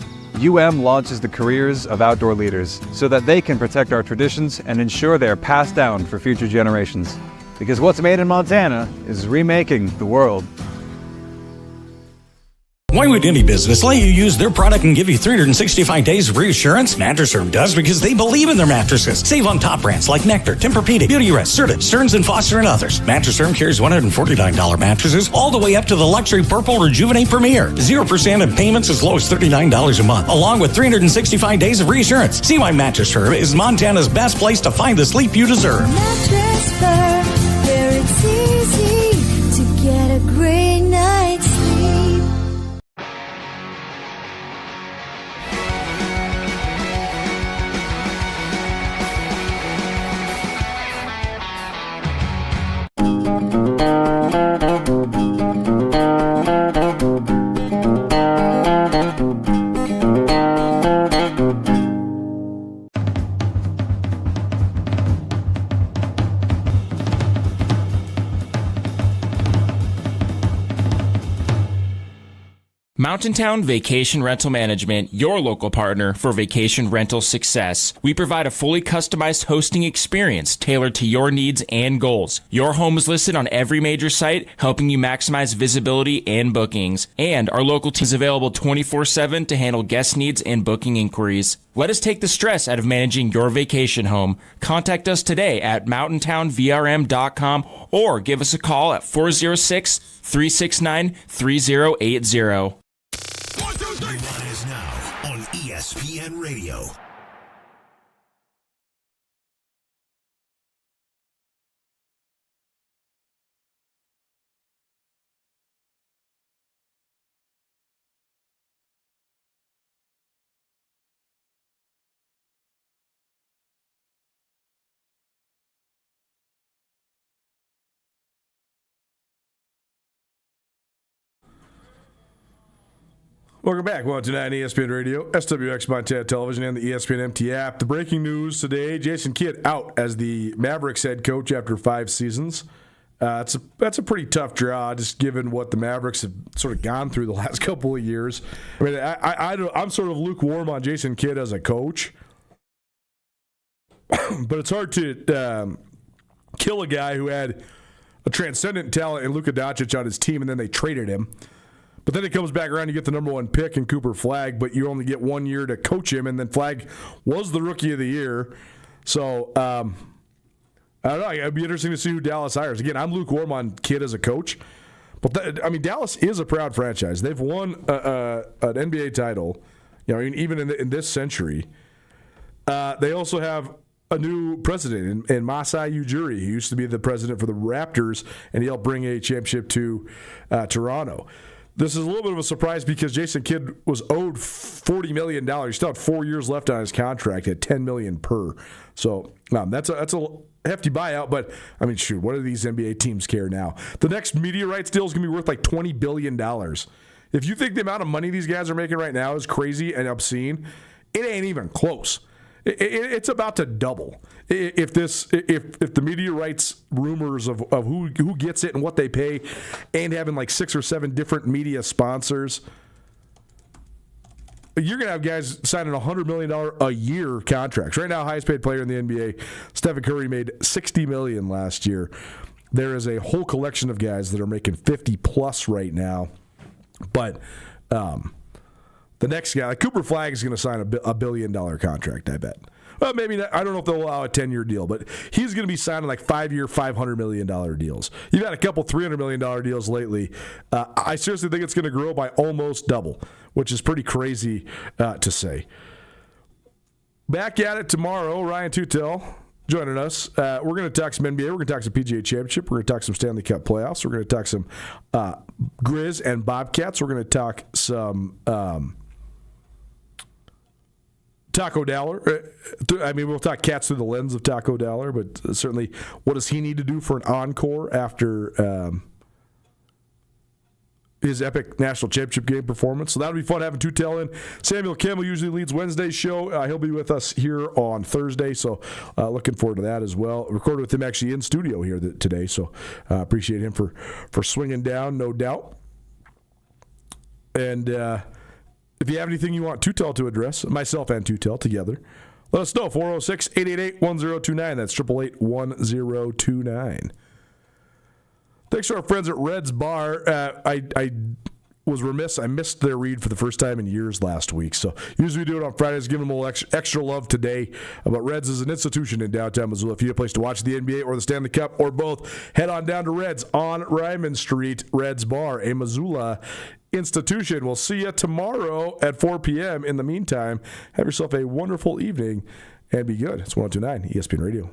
UM launches the careers of outdoor leaders so that they can protect our traditions and ensure they are passed down for future generations. Because what's made in Montana is remaking the world. Why would any business let you use their product and give you 365 days of reassurance? Mattress Firm does because they believe in their mattresses. Save on top brands like Nectar, Tempur-Pedic, Beautyrest, Serta, Stearns & Foster, and others. Mattress Firm carries $149 mattresses all the way up to the luxury Purple Rejuvenate Premier. 0% in payments as low as $39 a month, along with 365 days of reassurance. See why Mattress Firm is Montana's best place to find the sleep you deserve. Mattress Firm, where it's easy to get a great night's sleep. Mountain Town Vacation Rental Management, your local partner for vacation rental success. We provide a fully customized hosting experience tailored to your needs and goals. Your home is listed on every major site, helping you maximize visibility and bookings. And our local team is available 24/7 to handle guest needs and booking inquiries. Let us take the stress out of managing your vacation home. Contact us today at mountaintownvrm.com or give us a call at 406-369-3080. Nuanez Now on ESPN Radio. Welcome back. 129 ESPN Radio, SWX Montana Television, and the ESPN MT app. The breaking news today, Jason Kidd out as the Mavericks head coach after 5 seasons. That's a pretty tough draw, just given what the Mavericks have sort of gone through the last couple of years. I mean, I'm sort of lukewarm on Jason Kidd as a coach, but it's hard to kill a guy who had a transcendent talent in Luka Doncic on his team, and then they traded him. But then it comes back around, you get the number one pick in Cooper Flagg, but you only get 1 year to coach him, and then Flagg was the rookie of the year. So, I don't know. It'd be interesting to see who Dallas hires. Again, I'm lukewarm on Kidd as a coach. But, Dallas is a proud franchise. They've won an NBA title, even in this century. They also have a new president in Masai Ujiri. He used to be the president for the Raptors, and he helped bring a championship to Toronto. This is a little bit of a surprise because Jason Kidd was owed $40 million. He still had 4 years left on his contract at $10 million per. So that's a hefty buyout. But shoot, what do these NBA teams care now? The next media rights deal is going to be worth like $20 billion. If you think the amount of money these guys are making right now is crazy and obscene, it ain't even close. It's about to double if the media rights rumors of who gets it and what they pay, and having like 6 or 7 different media sponsors. You're going to have guys signing $100 million a year contracts. Right now, highest paid player in the NBA, Stephen Curry, made $60 million last year. There is a whole collection of guys that are making 50 plus right now, but. The next guy, like Cooper Flagg, is going to sign a $1 billion contract, I bet. Well, maybe not. I don't know if they'll allow a 10-year deal, but he's going to be signing like 5-year, $500 million deals. You've had a couple $300 million deals lately. I seriously think it's going to grow by almost double, which is pretty crazy to say. Back at it tomorrow, Ryan Tutel joining us. We're going to talk some NBA. We're going to talk some PGA Championship. We're going to talk some Stanley Cup playoffs. We're going to talk some Grizz and Bobcats. We're going to talk some Taco Dowler. We'll talk Cats through the lens of Taco Dowler, but certainly what does he need to do for an encore after his epic national championship game performance? So that'll be fun having Tutel in. Samuel Kim, who usually leads Wednesday's show, he'll be with us here on Thursday, so looking forward to that as well. Recorded with him actually in studio here today, so appreciate him for swinging down, no doubt. And if you have anything you want Tutel to address, myself and Tutel together, let us know. 406-888-1029. That's 888-1029. Thanks to our friends at Red's Bar. I was remiss. I missed their read for the first time in years last week. So usually we do it on Fridays. Give them a little extra love today. But Red's is an institution in downtown Missoula. If you need a place to watch the NBA or the Stanley Cup or both, head on down to Red's on Ryman Street. Red's Bar, a Missoula institution. We'll see you tomorrow at 4 p.m. In the meantime, have yourself a wonderful evening and be good. It's 102.9 ESPN Radio.